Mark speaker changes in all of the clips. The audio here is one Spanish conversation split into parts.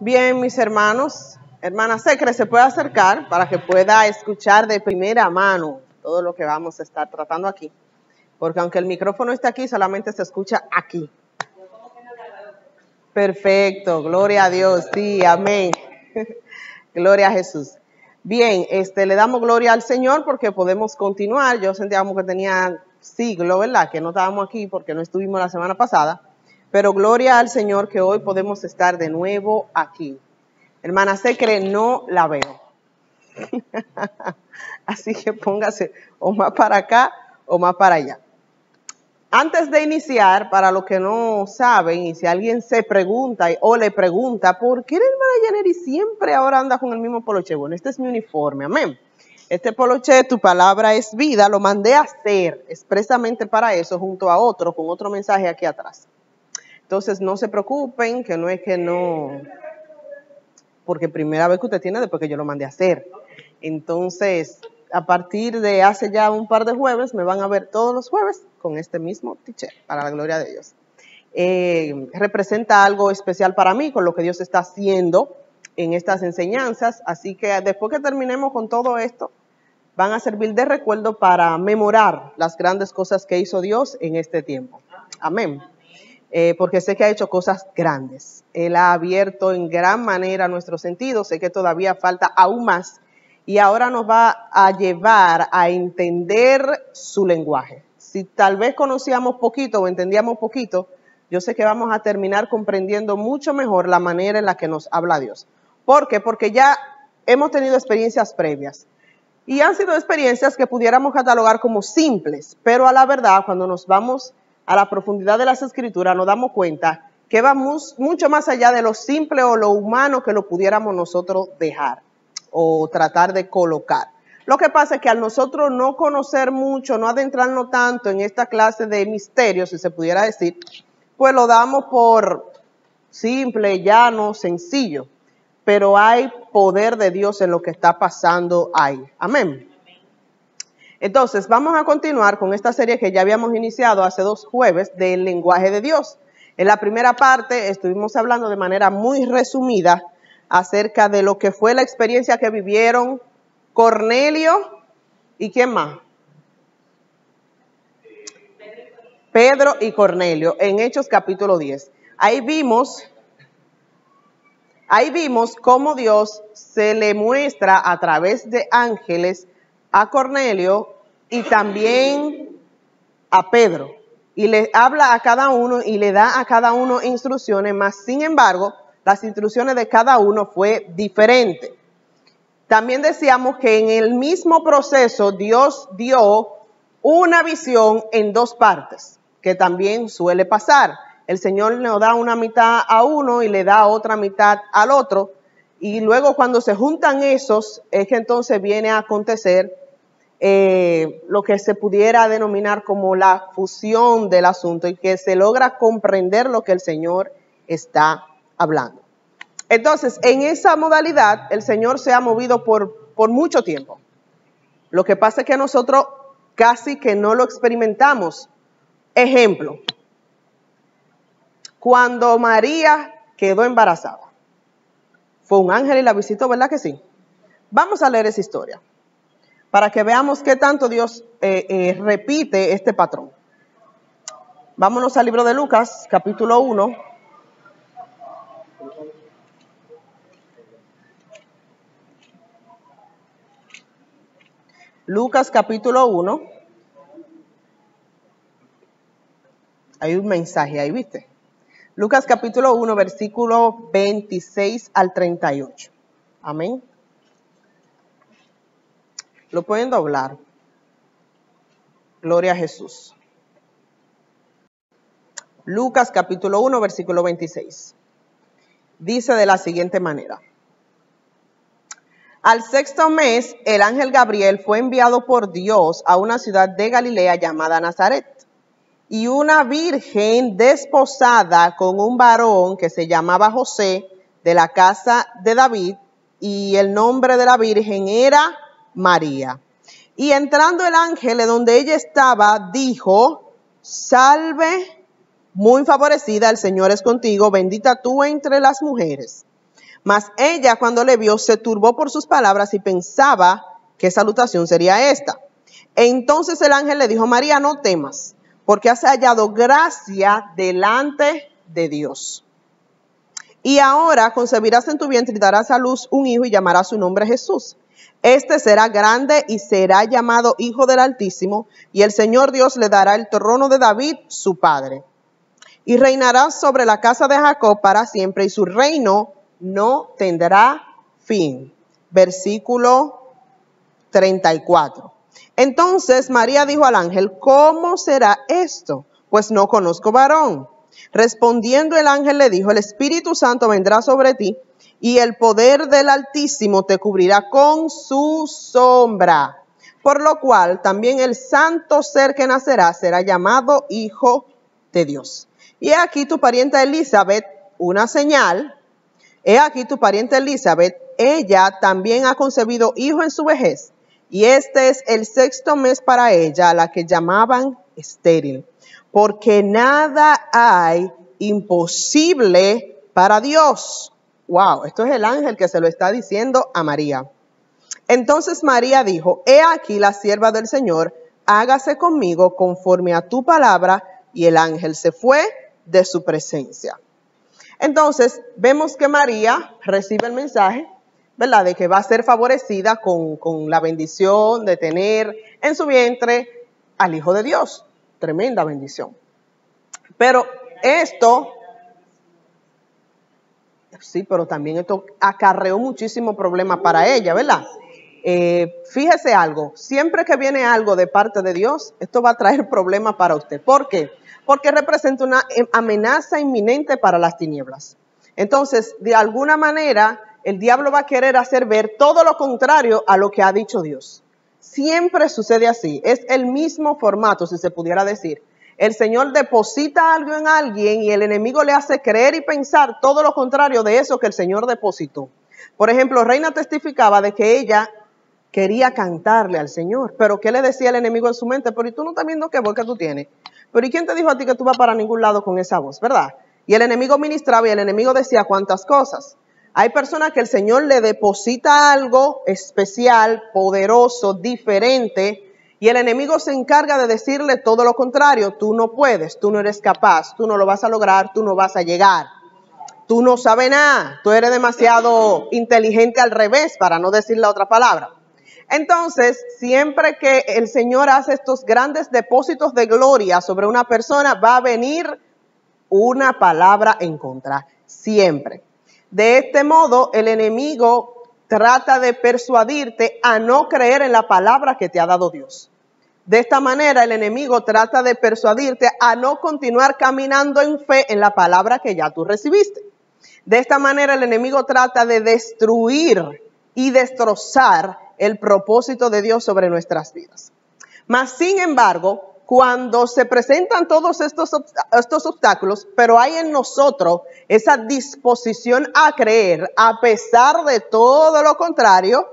Speaker 1: Bien, mis hermanos, hermana Secre, se puede acercar para que pueda escuchar de primera mano todo lo que vamos a estar tratando aquí. Porque aunque el micrófono está aquí, solamente se escucha aquí. Perfecto, gloria a Dios, sí, amén. Gloria a Jesús. Bien, le damos gloria al Señor porque podemos continuar. Yo sentíamos que tenía siglo, ¿verdad? Que no estábamos aquí porque no estuvimos la semana pasada. Pero gloria al Señor que hoy podemos estar de nuevo aquí. Hermana Secre, no la veo. Así que póngase o más para acá o más para allá. Antes de iniciar, para los que no saben, y si alguien se pregunta o le pregunta, ¿por qué la hermana Yaneri siempre ahora anda con el mismo poloche? Bueno, este es mi uniforme, amén. Este poloche, tu palabra es vida, lo mandé a hacer expresamente para eso, junto a otro, con otro mensaje aquí atrás. Entonces, no se preocupen, que no es que no, porque primera vez que usted tiene después que yo lo mandé a hacer. Entonces, a partir de hace ya un par de jueves, me van a ver todos los jueves con este mismo t-shirt, para la gloria de Dios. Representa algo especial para mí, con lo que Dios está haciendo en estas enseñanzas. Así que después que terminemos con todo esto, van a servir de recuerdo para memorar las grandes cosas que hizo Dios en este tiempo. Amén. Porque sé que ha hecho cosas grandes. Él ha abierto en gran manera nuestros sentidos. Sé que todavía falta aún más. Y ahora nos va a llevar a entender su lenguaje. Si tal vez conocíamos poquito o entendíamos poquito, yo sé que vamos a terminar comprendiendo mucho mejor la manera en la que nos habla Dios. ¿Por qué? Porque ya hemos tenido experiencias previas. Y han sido experiencias que pudiéramos catalogar como simples, pero a la verdad, cuando nos vamos a la profundidad de las Escrituras, nos damos cuenta que vamos mucho más allá de lo simple o lo humano que lo pudiéramos nosotros dejar o tratar de colocar. Lo que pasa es que al nosotros no conocer mucho, no adentrarnos tanto en esta clase de misterios, si se pudiera decir, pues lo damos por simple, llano, sencillo. Pero hay poder de Dios en lo que está pasando ahí. Amén. Entonces, vamos a continuar con esta serie que ya habíamos iniciado hace 2 jueves del lenguaje de Dios. En la primera parte estuvimos hablando de manera muy resumida acerca de lo que fue la experiencia que vivieron Cornelio y ¿quién más? Pedro y Cornelio en Hechos capítulo 10. Ahí vimos cómo Dios se le muestra a través de ángeles a Cornelio y también a Pedro. Y le habla a cada uno y le da a cada uno instrucciones, mas sin embargo, las instrucciones de cada uno fue diferente. También decíamos que en el mismo proceso Dios dio una visión en 2 partes, que también suele pasar. El Señor nos da una mitad a uno y le da otra mitad al otro. Y luego cuando se juntan esos, es que entonces viene a acontecer lo que se pudiera denominar como la fusión del asunto y que se logra comprender lo que el Señor está hablando. Entonces, en esa modalidad, el Señor se ha movido por mucho tiempo. Lo que pasa es que nosotros casi que no lo experimentamos. Ejemplo, cuando María quedó embarazada, fue un ángel y la visitó, ¿verdad que sí? Vamos a leer esa historia para que veamos qué tanto Dios repite este patrón. Vámonos al libro de Lucas, capítulo 1. Lucas, capítulo 1. Hay un mensaje ahí, ¿viste? Lucas, capítulo 1, versículo 26 al 38. Amén. Lo pueden doblar. Gloria a Jesús. Lucas capítulo 1, versículo 26. Dice de la siguiente manera. Al 6º mes, el ángel Gabriel fue enviado por Dios a una ciudad de Galilea llamada Nazaret. Y una virgen desposada con un varón que se llamaba José, de la casa de David, y el nombre de la virgen era María. Y entrando el ángel de donde ella estaba, dijo: salve, muy favorecida, el Señor es contigo, bendita tú entre las mujeres. Mas ella, cuando le vio, se turbó por sus palabras y pensaba qué salutación sería esta. Entonces el ángel le dijo: María, no temas, porque has hallado gracia delante de Dios. Y ahora concebirás en tu vientre y darás a luz un hijo y llamarás su nombre Jesús. Este será grande y será llamado Hijo del Altísimo, y el Señor Dios le dará el trono de David, su padre. Y reinará sobre la casa de Jacob para siempre, y su reino no tendrá fin. Versículo 34. Entonces María dijo al ángel: ¿cómo será esto? Pues no conozco varón. Respondiendo el ángel le dijo: el Espíritu Santo vendrá sobre ti, y el poder del Altísimo te cubrirá con su sombra. Por lo cual también el santo ser que nacerá será llamado Hijo de Dios. Y he aquí tu pariente Elizabeth, una señal. He aquí tu pariente Elizabeth, ella también ha concebido hijo en su vejez, y este es el 6º mes para ella, a la que llamaban estéril, porque nada hay imposible para Dios. Wow, esto es el ángel que se lo está diciendo a María. Entonces María dijo: he aquí la sierva del Señor, hágase conmigo conforme a tu palabra. Y el ángel se fue de su presencia. Entonces vemos que María recibe el mensaje, ¿verdad?, de que va a ser favorecida con la bendición de tener en su vientre al Hijo de Dios. Tremenda bendición. Pero esto, sí, pero también esto acarreó muchísimo problema para ella, ¿verdad? Fíjese algo, siempre que viene algo de parte de Dios, esto va a traer problemas para usted. ¿Por qué? Porque representa una amenaza inminente para las tinieblas. Entonces, de alguna manera, el diablo va a querer hacer ver todo lo contrario a lo que ha dicho Dios. Siempre sucede así, es el mismo formato, si se pudiera decir. El Señor deposita algo en alguien y el enemigo le hace creer y pensar todo lo contrario de eso que el Señor depositó. Por ejemplo, Reina testificaba de que ella quería cantarle al Señor, pero ¿qué le decía el enemigo en su mente? Pero ¿y tú no estás viendo qué voz que tú tienes? Pero ¿y quién te dijo a ti que tú vas para ningún lado con esa voz, verdad? Y el enemigo ministraba y el enemigo decía cuántas cosas. Hay personas que el Señor le deposita algo especial, poderoso, diferente, y el enemigo se encarga de decirle todo lo contrario. Tú no puedes, tú no eres capaz, tú no lo vas a lograr, tú no vas a llegar. Tú no sabes nada, tú eres demasiado inteligente, al revés, para no decir la otra palabra. Entonces, siempre que el Señor hace estos grandes depósitos de gloria sobre una persona, va a venir una palabra en contra, siempre. De este modo, el enemigo trata de persuadirte a no creer en la palabra que te ha dado Dios. De esta manera, el enemigo trata de persuadirte a no continuar caminando en fe en la palabra que ya tú recibiste. De esta manera, el enemigo trata de destruir y destrozar el propósito de Dios sobre nuestras vidas. Mas, sin embargo, cuando se presentan todos estos obstáculos, pero hay en nosotros esa disposición a creer, a pesar de todo lo contrario,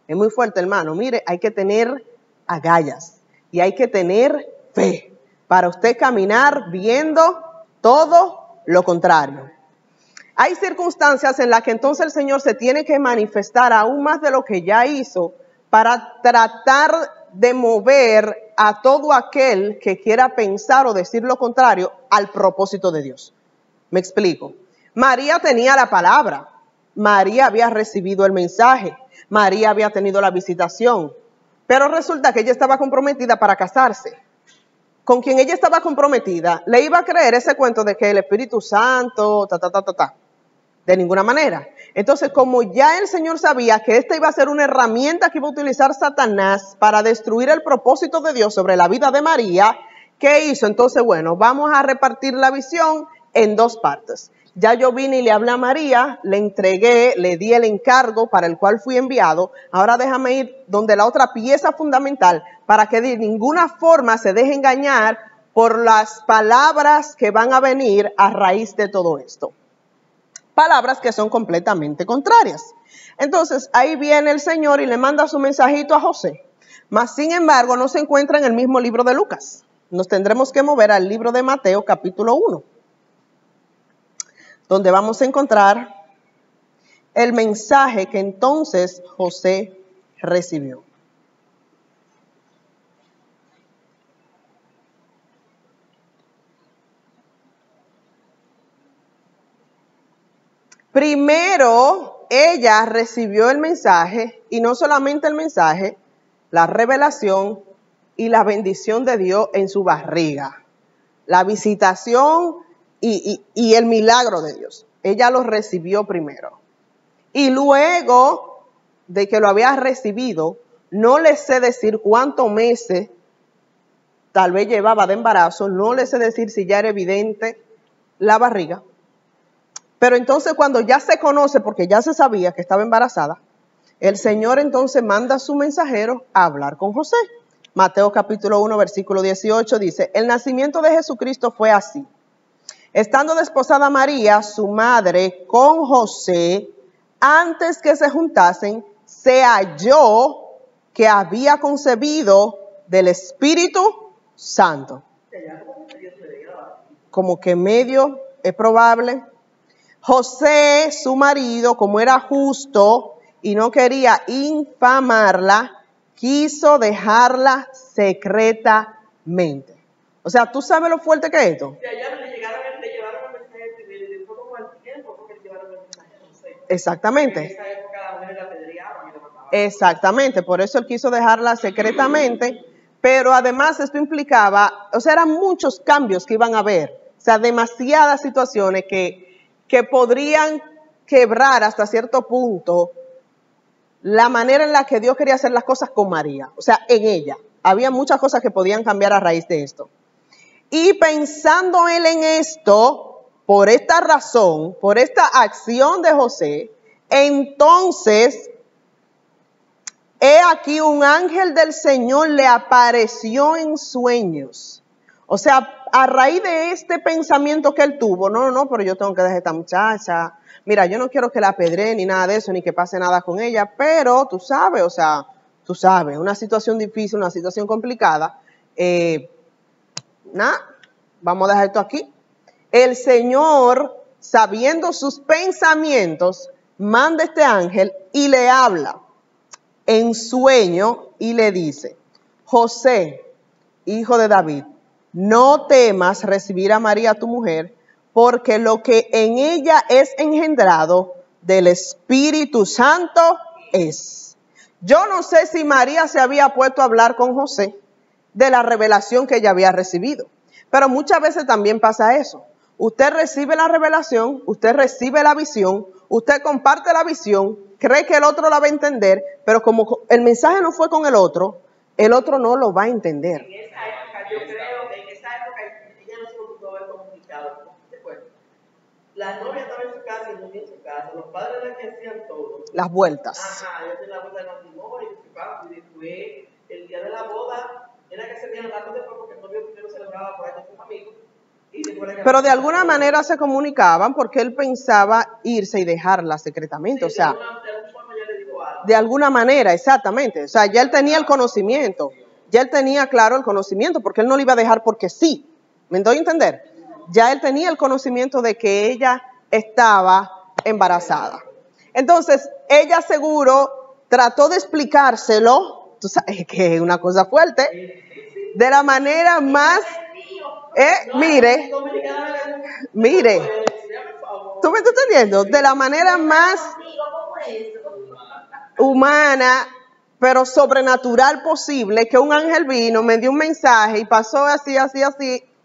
Speaker 1: es muy fuerte, hermano. Mire, hay que tener agallas y hay que tener fe para usted caminar viendo todo lo contrario. Hay circunstancias en las que entonces el Señor se tiene que manifestar aún más de lo que ya hizo para tratar de mover a todo aquel que quiera pensar o decir lo contrario al propósito de Dios. Me explico. María tenía la palabra. María había recibido el mensaje. María había tenido la visitación. Pero resulta que ella estaba comprometida para casarse. Con quien ella estaba comprometida, le iba a creer ese cuento de que el Espíritu Santo, de ninguna manera. Entonces, como ya el Señor sabía que esta iba a ser una herramienta que iba a utilizar Satanás para destruir el propósito de Dios sobre la vida de María, ¿qué hizo? Entonces, bueno, vamos a repartir la visión en 2 partes. Ya yo vine y le hablé a María, le entregué, le di el encargo para el cual fui enviado. Ahora déjame ir donde la otra pieza fundamental para que de ninguna forma se deje engañar por las palabras que van a venir a raíz de todo esto. Palabras que son completamente contrarias. Entonces, ahí viene el Señor y le manda su mensajito a José. Mas, sin embargo, no se encuentra en el mismo libro de Lucas. Nos tendremos que mover al libro de Mateo, capítulo 1, donde vamos a encontrar el mensaje que entonces José recibió. Primero, ella recibió el mensaje, y no solamente el mensaje, la revelación y la bendición de Dios en su barriga. La visitación y el milagro de Dios. Ella lo recibió primero. Y luego de que lo había recibido, no le sé decir cuántos meses tal vez llevaba de embarazo, no le sé decir si ya era evidente la barriga. Pero entonces cuando ya se conoce, porque ya se sabía que estaba embarazada, el Señor entonces manda a su mensajero a hablar con José. Mateo capítulo 1, versículo 18 dice, el nacimiento de Jesucristo fue así. Estando desposada María, su madre, con José, antes que se juntasen, se halló que había concebido del Espíritu Santo. Como que medio es probable. José, su marido, como era justo y no quería infamarla, quiso dejarla secretamente. O sea, ¿tú sabes lo fuerte que es esto?
Speaker 2: De allá le llevaron el mensaje primero y después como al tiempo porque le llevaron el mensaje a José.
Speaker 1: Exactamente.
Speaker 2: En esa época la mujer la apedreaban y la mataban.
Speaker 1: Exactamente, por eso él quiso dejarla secretamente, pero además esto implicaba, o sea, eran muchos cambios que iban a haber, o sea, demasiadas situaciones que podrían quebrar hasta cierto punto la manera en la que Dios quería hacer las cosas con María, o sea, en ella. Había muchas cosas que podían cambiar a raíz de esto. Y pensando él en esto, por esta razón, por esta acción de José, entonces, he aquí un ángel del Señor le apareció en sueños. O sea, a raíz de este pensamiento que él tuvo, no, pero yo tengo que dejar a esta muchacha. Mira, yo no quiero que la apedreen ni nada de eso, ni que pase nada con ella, pero tú sabes, una situación difícil, una situación complicada. Vamos a dejar esto aquí. El Señor, sabiendo sus pensamientos, manda este ángel y le habla en sueño y le dice, José, hijo de David, no temas recibir a María tu mujer, porque lo que en ella es engendrado del Espíritu Santo es. Yo no sé si María se había puesto a hablar con José de la revelación que ella había recibido, pero muchas veces también pasa eso. Usted recibe la revelación, usted recibe la visión, usted comparte la visión, cree que el otro la va a entender, pero como el mensaje no fue con el otro no lo va a entender.
Speaker 2: En esa época, yo creo que en esa época ella no se pudo haber comunicado. La novia estaba en su casa y el novio en su casa. Los padres eran que hacían todo.
Speaker 1: Las vueltas.
Speaker 2: Ajá, yo hacía la vuelta de matrimonio y después el día de la boda era que se veían rato después porque el novio primero celebraba por ahí con sus amigos.
Speaker 1: Pero de alguna manera se comunicaban porque él pensaba irse y dejarla secretamente,
Speaker 2: Sí,
Speaker 1: o sea,
Speaker 2: de alguna forma ya le digo algo.
Speaker 1: de alguna manera, exactamente, o sea, ya él tenía el conocimiento, ya él tenía claro el conocimiento, porque él no le iba a dejar porque sí, ¿me doy a entender? Ya él tenía el conocimiento de que ella estaba embarazada. Entonces, ella seguro trató de explicárselo, tú sabes que es una cosa fuerte, de la manera más, mire, ¿tú me estás entendiendo? De la manera más humana, pero sobrenatural posible, que un ángel vino, me dio un mensaje y pasó así.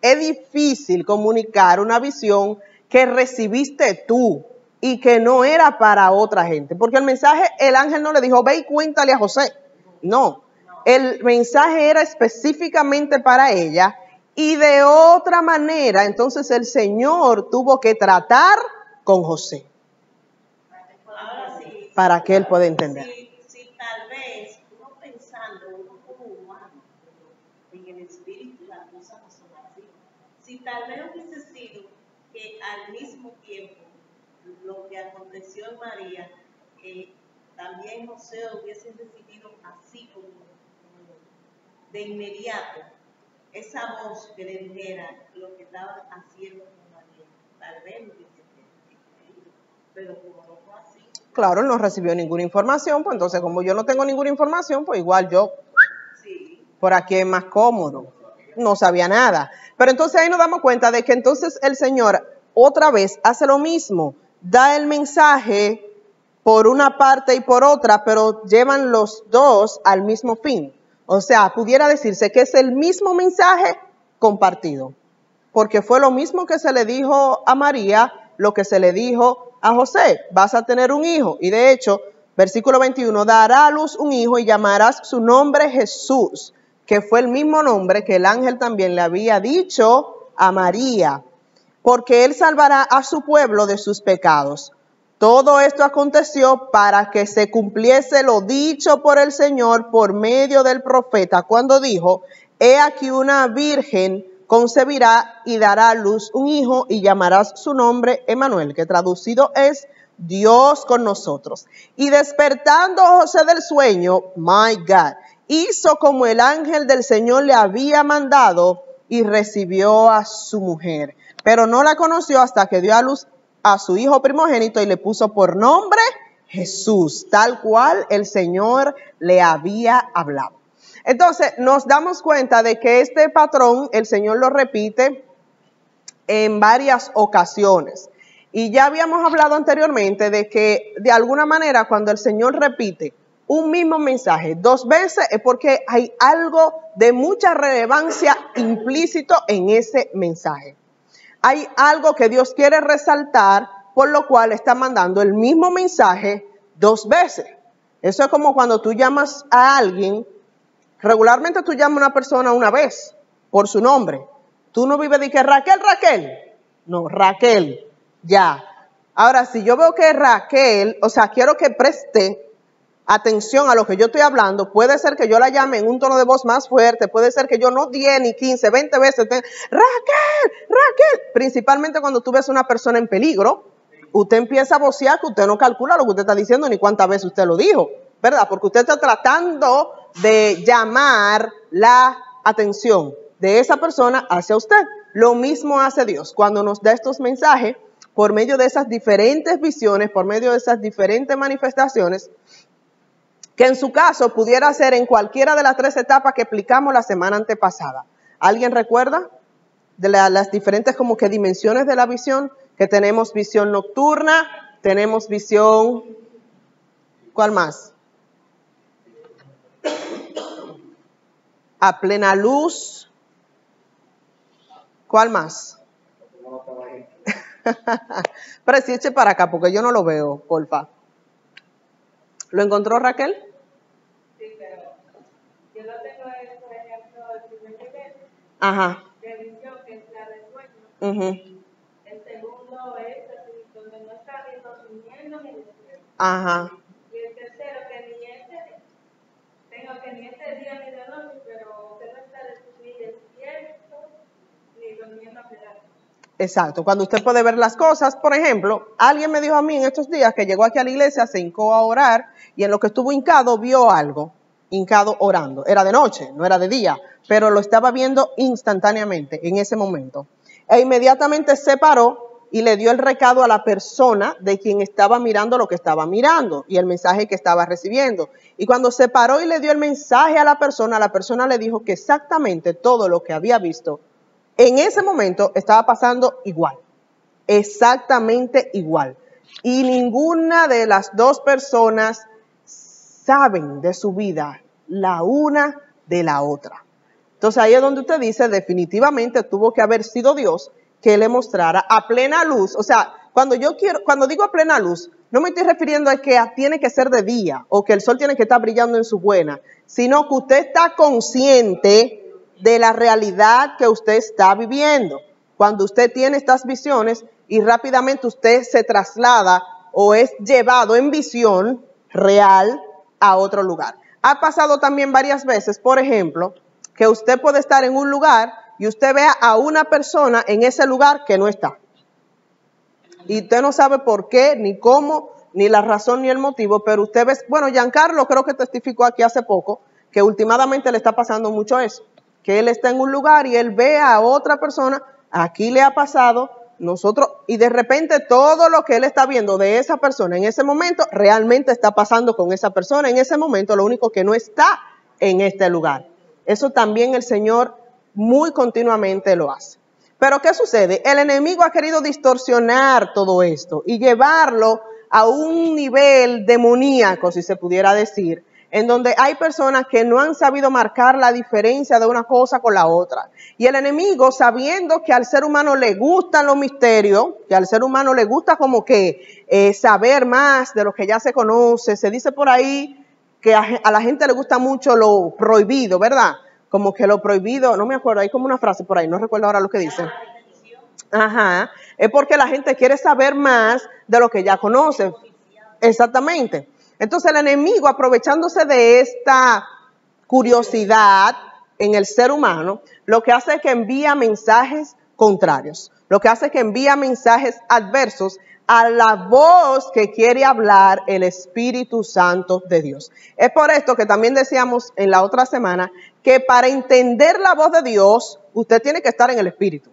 Speaker 1: Es difícil comunicar una visión que recibiste tú y que no era para otra gente. Porque el mensaje, el ángel no le dijo, ve y cuéntale a José. No, el mensaje era específicamente para ella y de otra manera, entonces el Señor tuvo que tratar con José.
Speaker 3: Ahora sí,
Speaker 1: para que él pueda entender.
Speaker 3: Si tal vez uno pensando, uno como humano, en el espíritu las cosas no son así. Si tal vez hubiese sido que al mismo tiempo lo que aconteció en María, también José hubiese decidido así como de inmediato, esa voz que le dijera lo que estaba haciendo con María, tal vez lo hubiese creído. Pero como no fue así,
Speaker 1: Claro, él no recibió ninguna información, pues entonces como yo no tengo ninguna información, pues igual yo
Speaker 3: sí,
Speaker 1: por aquí es más cómodo. No sabía nada. Pero entonces ahí nos damos cuenta de que entonces el Señor otra vez hace lo mismo. Da el mensaje por una parte y por otra, pero llevan los dos al mismo fin. O sea, pudiera decirse que es el mismo mensaje compartido. Porque fue lo mismo que se le dijo a María, lo que se le dijo a José. Vas a tener un hijo. Y de hecho, versículo 21, dará a luz un hijo y llamarás su nombre Jesús, que fue el mismo nombre que el ángel también le había dicho a María, porque él salvará a su pueblo de sus pecados. Todo esto aconteció para que se cumpliese lo dicho por el Señor por medio del profeta, cuando dijo, he aquí una virgen concebirá y dará a luz un hijo y llamarás su nombre Emmanuel, que traducido es Dios con nosotros. Y despertando José del sueño, my God, hizo como el ángel del Señor le había mandado y recibió a su mujer. Pero no la conoció hasta que dio a luz a su hijo primogénito y le puso por nombre Jesús, tal cual el Señor le había hablado. Entonces nos damos cuenta de que este patrón el Señor lo repite en varias ocasiones. Y ya habíamos hablado anteriormente de que de alguna manera cuando el Señor repite un mismo mensaje 2 veces es porque hay algo de mucha relevancia implícito en ese mensaje. Hay algo que Dios quiere resaltar, por lo cual está mandando el mismo mensaje 2 veces. Eso es como cuando tú llamas a alguien. Regularmente tú llamas a una persona una vez por su nombre. Tú no vives de que Raquel, Raquel. No, Raquel, ya. Ahora, si yo veo que Raquel, o sea, quiero que preste atención a lo que yo estoy hablando, puede ser que yo la llame en un tono de voz más fuerte, puede ser que yo no 10 ni 15, 20 veces, Raquel, Raquel. Principalmente cuando tú ves a una persona en peligro, usted empieza a vocear que usted no calcula lo que usted está diciendo ni cuántas veces usted lo dijo, ¿verdad? Porque usted está tratando de llamar la atención de esa persona hacia usted. Lo mismo hace Dios cuando nos da estos mensajes por medio de esas diferentes visiones, por medio de esas diferentes manifestaciones, que en su caso pudiera ser en cualquiera de las 3 etapas que explicamos la semana antepasada. ¿Alguien recuerda de las diferentes como que dimensiones de la visión? Que tenemos visión nocturna, tenemos visión, ¿cuál más? A plena luz. ¿Cuál más? Pero si eche para acá porque yo no lo veo, porfa. ¿Lo encontró Raquel?
Speaker 4: Sí, pero yo lo tengo en, por ejemplo, el primer nivel
Speaker 1: Ajá.
Speaker 4: de visión, que es la de sueño.
Speaker 1: Uh-huh.
Speaker 4: El segundo es así, donde no está ni durmiendo ni despierto.
Speaker 1: Ajá.
Speaker 4: Y el tercero, que ni este día ni de noche, pero usted no está ni despierto ni durmiendo a pedazos.
Speaker 1: Exacto, cuando usted puede ver las cosas, por ejemplo, alguien me dijo a mí en estos días que llegó aquí a la iglesia, se hincó a orar y en lo que estuvo hincado vio algo, hincado orando. Era de noche, no era de día, pero lo estaba viendo instantáneamente en ese momento. E inmediatamente se paró y le dio el recado a la persona de quien estaba mirando lo que estaba mirando y el mensaje que estaba recibiendo. Y cuando se paró y le dio el mensaje a la persona le dijo que exactamente todo lo que había visto en ese momento estaba pasando igual, exactamente igual. Y ninguna de las 2 personas saben de su vida la una de la otra. Entonces ahí es donde usted dice, definitivamente tuvo que haber sido Dios que le mostrara a plena luz. O sea, cuando digo a plena luz, no me estoy refiriendo a que tiene que ser de día o que el sol tiene que estar brillando en su buena, sino que usted está consciente de la realidad que usted está viviendo. Cuando usted tiene estas visiones y rápidamente usted se traslada o es llevado en visión real a otro lugar. Ha pasado también varias veces, por ejemplo, que usted puede estar en un lugar y usted vea a una persona en ese lugar que no está. Y usted no sabe por qué, ni cómo, ni la razón, ni el motivo, pero usted ve, bueno, Giancarlo creo que testificó aquí hace poco, que últimamente le está pasando mucho eso. Que él está en un lugar y él ve a otra persona, aquí le ha pasado nosotros, y de repente todo lo que él está viendo de esa persona en ese momento, realmente está pasando con esa persona en ese momento, lo único que no está en este lugar. Eso también el Señor muy continuamente lo hace. Pero ¿qué sucede? El enemigo ha querido distorsionar todo esto y llevarlo a un nivel demoníaco, si se pudiera decir, en donde hay personas que no han sabido marcar la diferencia de una cosa con la otra. Y el enemigo, sabiendo que al ser humano le gustan los misterios, que al ser humano le gusta como que saber más de lo que ya se conoce, se dice por ahí que a la gente le gusta mucho lo prohibido, ¿verdad? Como que lo prohibido, no me acuerdo, hay como una frase por ahí, no recuerdo ahora lo que dice. Ajá, es porque la gente quiere saber más de lo que ya conoce. Exactamente. Entonces el enemigo, aprovechándose de esta curiosidad en el ser humano, lo que hace es que envía mensajes contrarios. Lo que hace es que envía mensajes adversos a la voz que quiere hablar el Espíritu Santo de Dios. Es por esto que también decíamos en la otra semana que para entender la voz de Dios, usted tiene que estar en el Espíritu.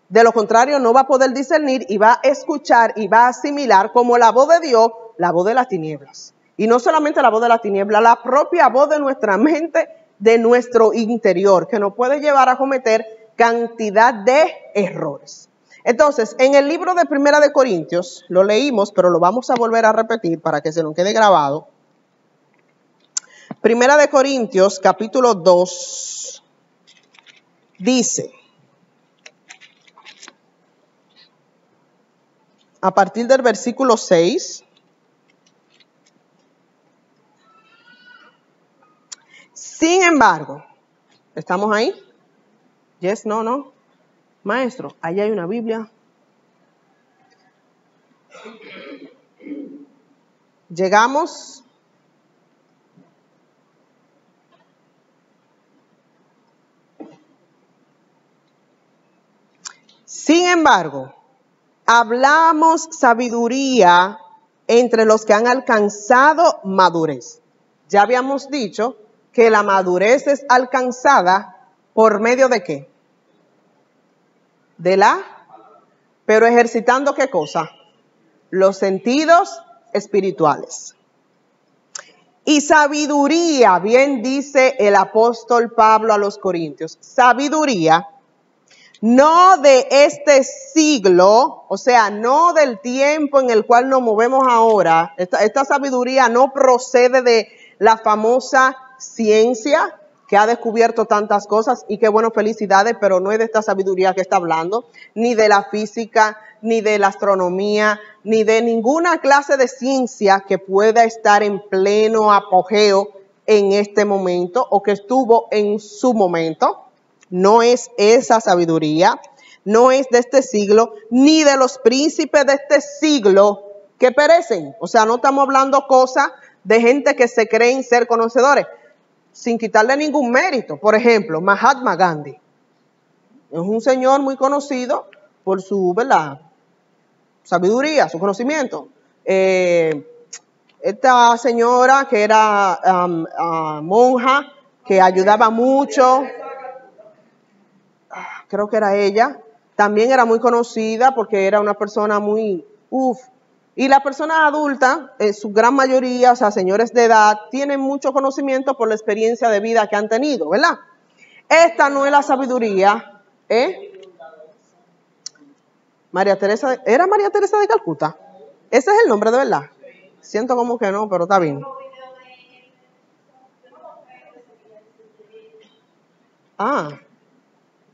Speaker 1: De lo contrario, no va a poder discernir y va a escuchar y va a asimilar como la voz de Dios, la voz de las tinieblas. Y no solamente la voz de las tinieblas, la propia voz de nuestra mente, de nuestro interior, que nos puede llevar a cometer cantidad de errores. Entonces, en el libro de Primera de Corintios, lo leímos, pero lo vamos a volver a repetir para que se nos quede grabado. Primera de Corintios, capítulo 2, dice, a partir del versículo 6, sin embargo, ¿estamos ahí? Yes, no, no. Maestro, allá hay una Biblia. Llegamos. Sin embargo, hablamos sabiduría entre los que han alcanzado madurez. Ya habíamos dicho que la madurez es alcanzada por medio de ¿qué? Pero ejercitando ¿qué cosa? Los sentidos espirituales. Y sabiduría, bien dice el apóstol Pablo a los Corintios, sabiduría no de este siglo, o sea, no del tiempo en el cual nos movemos ahora. Esta sabiduría no procede de la famosa ciencia que ha descubierto tantas cosas y qué bueno, felicidades, pero no es de esta sabiduría que está hablando, ni de la física, ni de la astronomía, ni de ninguna clase de ciencia que pueda estar en pleno apogeo en este momento o que estuvo en su momento. No es esa sabiduría, no es de este siglo, ni de los príncipes de este siglo que perecen. O sea, no estamos hablando cosas de gente que se creen ser conocedores, sin quitarle ningún mérito. Por ejemplo, Mahatma Gandhi es un señor muy conocido por su, ¿verdad?, sabiduría, su conocimiento. Esta señora que era monja, que ayudaba mucho, creo que era ella, también era muy conocida porque era una persona muy, y las personas adultas, su gran mayoría, o sea, señores de edad, tienen mucho conocimiento por la experiencia de vida que han tenido, ¿verdad? Esta no es la sabiduría, María Teresa, ¿era María Teresa de Calcuta? Ese es el nombre de verdad. Siento como que no, pero está bien.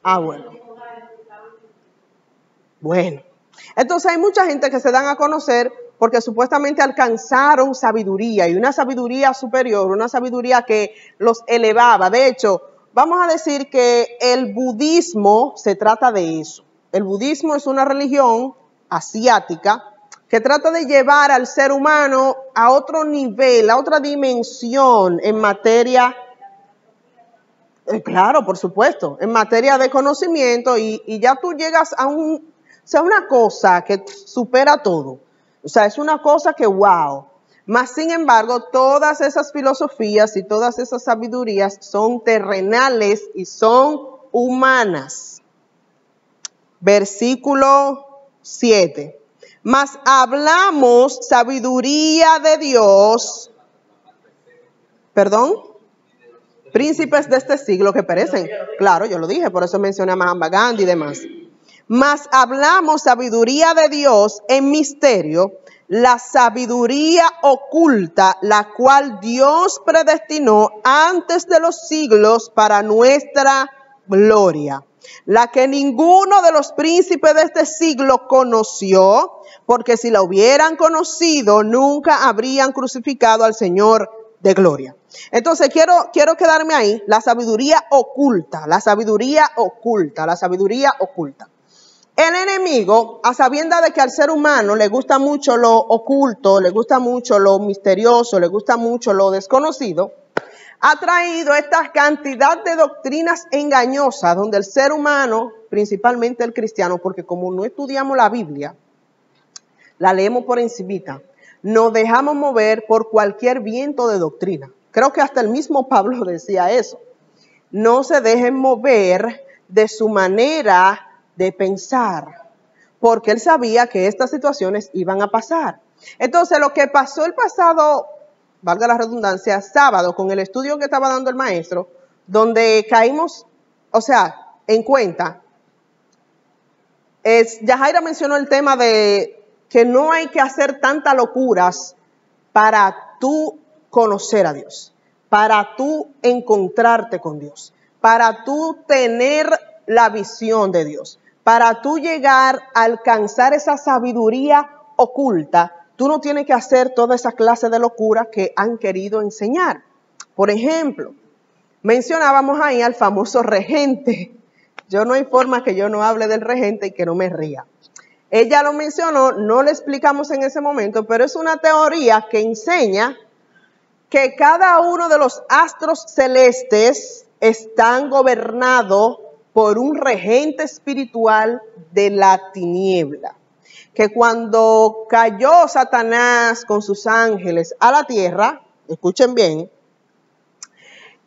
Speaker 1: Bueno. Bueno. Entonces hay mucha gente que se dan a conocer porque supuestamente alcanzaron sabiduría y una sabiduría superior, una sabiduría que los elevaba. De hecho, vamos a decir que el budismo se trata de eso. El budismo es una religión asiática que trata de llevar al ser humano a otro nivel, a otra dimensión en materia, claro, por supuesto, en materia de conocimiento y ya tú llegas a una cosa que supera todo. O sea, es una cosa que wow. Mas, sin embargo, todas esas filosofías y todas esas sabidurías son terrenales y son humanas. Versículo 7. Mas hablamos sabiduría de Dios, príncipes de este siglo que perecen. Claro, yo lo dije, por eso mencioné a Mahatma Gandhi y demás. Mas hablamos sabiduría de Dios en misterio, la sabiduría oculta, la cual Dios predestinó antes de los siglos para nuestra gloria, la que ninguno de los príncipes de este siglo conoció, porque si la hubieran conocido, nunca habrían crucificado al Señor de gloria. Entonces quiero quedarme ahí, la sabiduría oculta, la sabiduría oculta, la sabiduría oculta. El enemigo, a sabiendas de que al ser humano le gusta mucho lo oculto, le gusta mucho lo misterioso, le gusta mucho lo desconocido, ha traído esta cantidad de doctrinas engañosas donde el ser humano, principalmente el cristiano, porque como no estudiamos la Biblia, la leemos por encimita, nos dejamos mover por cualquier viento de doctrina. Creo que hasta el mismo Pablo decía eso. No se dejen mover de su manera de pensar, porque él sabía que estas situaciones iban a pasar. Entonces, lo que pasó el pasado, valga la redundancia, sábado, con el estudio que estaba dando el maestro, donde caímos, en cuenta, Yajaira mencionó el tema de que no hay que hacer tantas locuras para tú conocer a Dios, para tú encontrarte con Dios, para tú tener la visión de Dios. Para tú llegar a alcanzar esa sabiduría oculta, tú no tienes que hacer toda esa clase de locura que han querido enseñar. Por ejemplo, mencionábamos ahí al famoso regente. Yo no hay forma que yo no hable del regente y que no me ría. Ella lo mencionó, no le explicamos en ese momento, pero es una teoría que enseña que cada uno de los astros celestes están gobernados por un regente espiritual de la tiniebla, que cuando cayó Satanás con sus ángeles a la tierra, escuchen bien,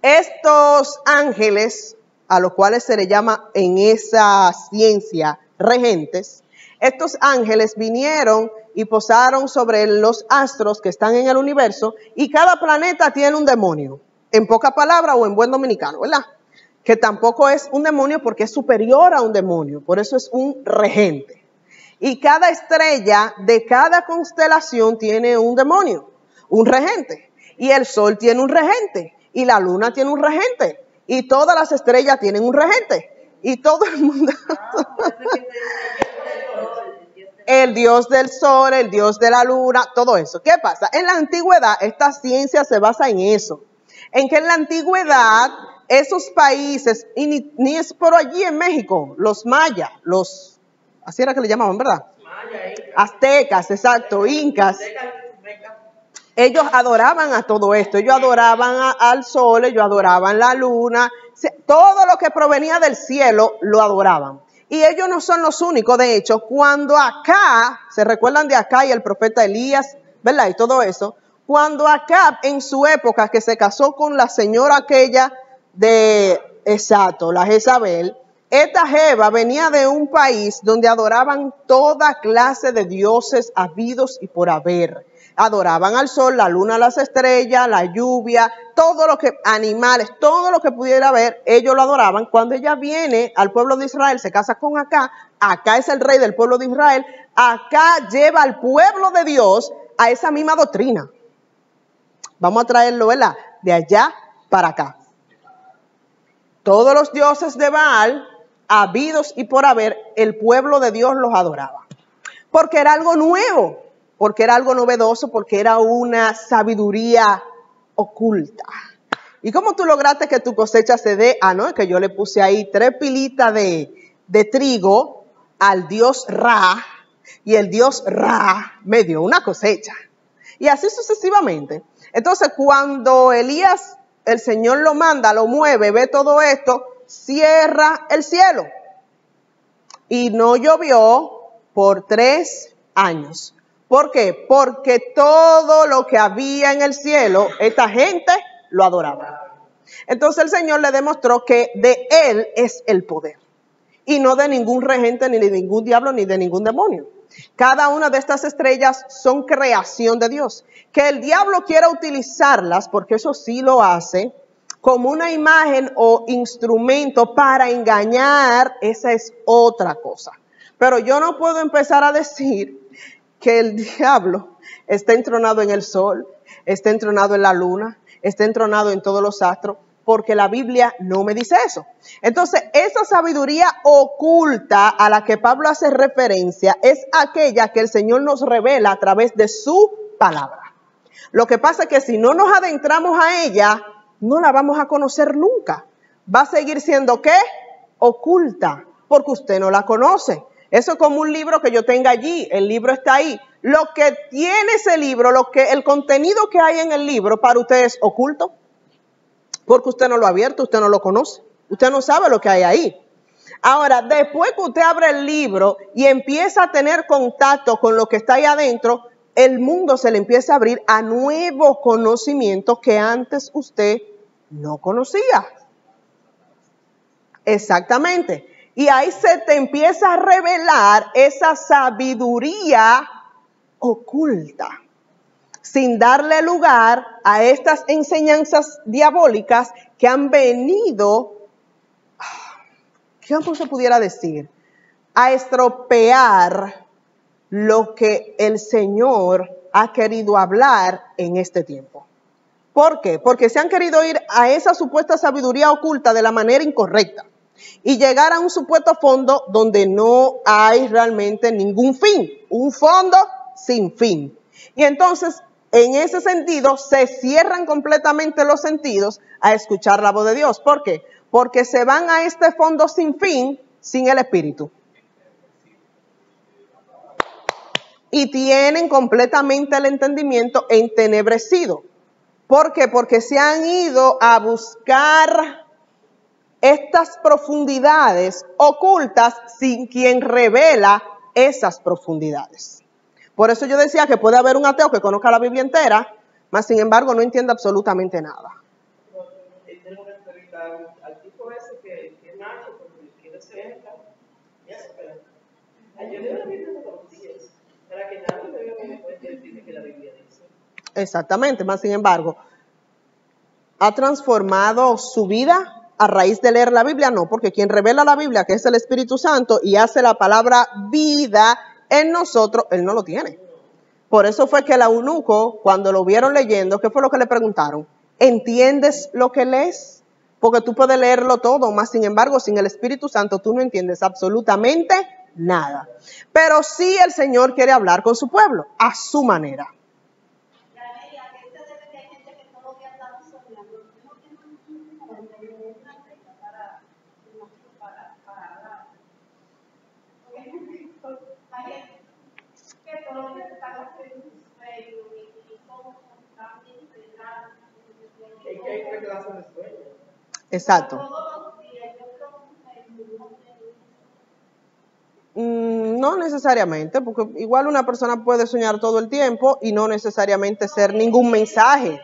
Speaker 1: estos ángeles, a los cuales se le llama en esa ciencia regentes, estos ángeles vinieron y posaron sobre los astros que están en el universo, y cada planeta tiene un demonio, en poca palabra o en buen dominicano, ¿verdad? Que tampoco es un demonio porque es superior a un demonio, por eso es un regente. Y cada estrella de cada constelación tiene un demonio, un regente. Y el sol tiene un regente, y la luna tiene un regente, y todas las estrellas tienen un regente, y todo el mundo... El dios del sol, el dios de la luna, todo eso. ¿Qué pasa? En la antigüedad, esta ciencia se basa en eso, en que en la antigüedad esos países, y ni es por allí en México, los mayas, así era que le llamaban, ¿verdad? Aztecas, exacto, incas. Ellos adoraban a todo esto, ellos adoraban al sol, ellos adoraban la luna, todo lo que provenía del cielo lo adoraban. Y ellos no son los únicos, de hecho, cuando Acab, se recuerdan de Acab y el profeta Elías, ¿verdad? Y todo eso, cuando Acab en su época que se casó con la señora aquella la Jezabel, esta jeva venía de un país donde adoraban toda clase de dioses habidos y por haber. Adoraban al sol, la luna, las estrellas, la lluvia, todo lo que, animales, todo lo que pudiera haber, ellos lo adoraban. Cuando ella viene al pueblo de Israel, se casa con Acá es el rey del pueblo de Israel, Acá lleva al pueblo de Dios a esa misma doctrina. Vamos a traerlo, ¿verdad? De allá para acá. Todos los dioses de Baal, habidos y por haber, el pueblo de Dios los adoraba. Porque era algo nuevo, porque era algo novedoso, porque era una sabiduría oculta. ¿Y cómo tú lograste que tu cosecha se dé? No, es que yo le puse ahí 3 pilitas de trigo al dios Ra, y el dios Ra me dio una cosecha. Y así sucesivamente. Entonces, cuando Elías, el Señor lo manda, lo mueve, ve todo esto, cierra el cielo. Y no llovió por 3 años. ¿Por qué? Porque todo lo que había en el cielo, esta gente lo adoraba. Entonces el Señor le demostró que de Él es el poder. y no de ningún regente, ni de ningún diablo, ni de ningún demonio. Cada una de estas estrellas son creación de Dios. Que el diablo quiera utilizarlas, porque eso sí lo hace, como una imagen o instrumento para engañar, esa es otra cosa. Pero yo no puedo empezar a decir que el diablo está entronado en el sol, está entronado en la luna, está entronado en todos los astros, porque la Biblia no me dice eso. Entonces, esa sabiduría oculta a la que Pablo hace referencia es aquella que el Señor nos revela a través de su palabra. Lo que pasa es que si no nos adentramos a ella, no la vamos a conocer nunca. Va a seguir siendo, ¿qué? Oculta, porque usted no la conoce. Eso es como un libro que yo tenga allí, el libro está ahí. Lo que tiene ese libro, el contenido que hay en el libro para usted es oculto. Porque usted no lo ha abierto, usted no lo conoce. Usted no sabe lo que hay ahí. Ahora, después que usted abre el libro y empieza a tener contacto con lo que está ahí adentro, el mundo se le empieza a abrir a nuevos conocimientos que antes usted no conocía. Exactamente. Y ahí se te empieza a revelar esa sabiduría oculta, sin darle lugar a estas enseñanzas diabólicas que han venido, ¿cómo se pudiera decir? A estropear lo que el Señor ha querido hablar en este tiempo. ¿Por qué? Porque se han querido ir a esa supuesta sabiduría oculta de la manera incorrecta y llegar a un supuesto fondo donde no hay realmente ningún fin, un fondo sin fin. Y entonces, en ese sentido, se cierran completamente los sentidos a escuchar la voz de Dios. ¿Por qué? Porque se van a este fondo sin fin, sin el Espíritu. Y tienen completamente el entendimiento entenebrecido. ¿Por qué? Porque se han ido a buscar estas profundidades ocultas sin quien revela esas profundidades. Por eso yo decía que puede haber un ateo que conozca la Biblia entera, mas sin embargo no entiende absolutamente nada.
Speaker 2: Tenemos que entrevistar al tipo ese que es macho, porque quiere ser ya se espera. Yo leo la Biblia todos los días, para que nadie me vea como puede decir que la Biblia dice.
Speaker 1: Exactamente, mas sin embargo, ¿ha transformado su vida a raíz de leer la Biblia? No, porque quien revela la Biblia, que es el Espíritu Santo, y hace la palabra vida en nosotros, él no lo tiene. Por eso fue que el eunuco, cuando lo vieron leyendo, ¿qué fue lo que le preguntaron? ¿Entiendes lo que lees? Porque tú puedes leerlo todo, mas sin embargo, sin el Espíritu Santo, tú no entiendes absolutamente nada. Pero sí el Señor quiere hablar con su pueblo, a su manera. Exacto. No necesariamente, porque igual una persona puede soñar todo el tiempo y no necesariamente ser ningún mensaje.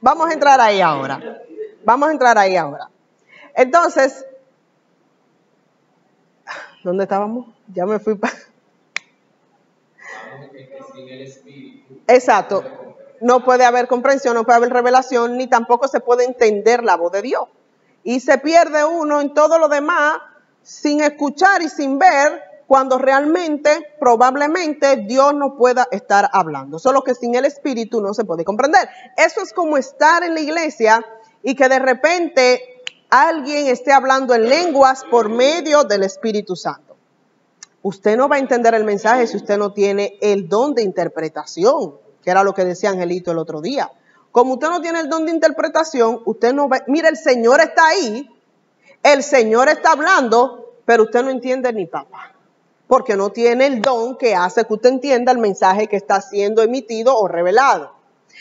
Speaker 1: Vamos a entrar ahí ahora. Entonces, ¿dónde estábamos? Ya me fui para... Exacto. No puede haber comprensión, no puede haber revelación, ni tampoco se puede entender la voz de Dios. Y se pierde uno en todo lo demás sin escuchar y sin ver cuando realmente, probablemente, Dios no pueda estar hablando. Solo que sin el Espíritu no se puede comprender. Eso es como estar en la iglesia y que de repente alguien esté hablando en lenguas por medio del Espíritu Santo. Usted no va a entender el mensaje si usted no tiene el don de interpretación, que era lo que decía Angelito el otro día. Como usted no tiene el don de interpretación, usted no va... Mira, el Señor está ahí, el Señor está hablando, pero usted no entiende ni papá, porque no tiene el don que hace que usted entienda el mensaje que está siendo emitido o revelado.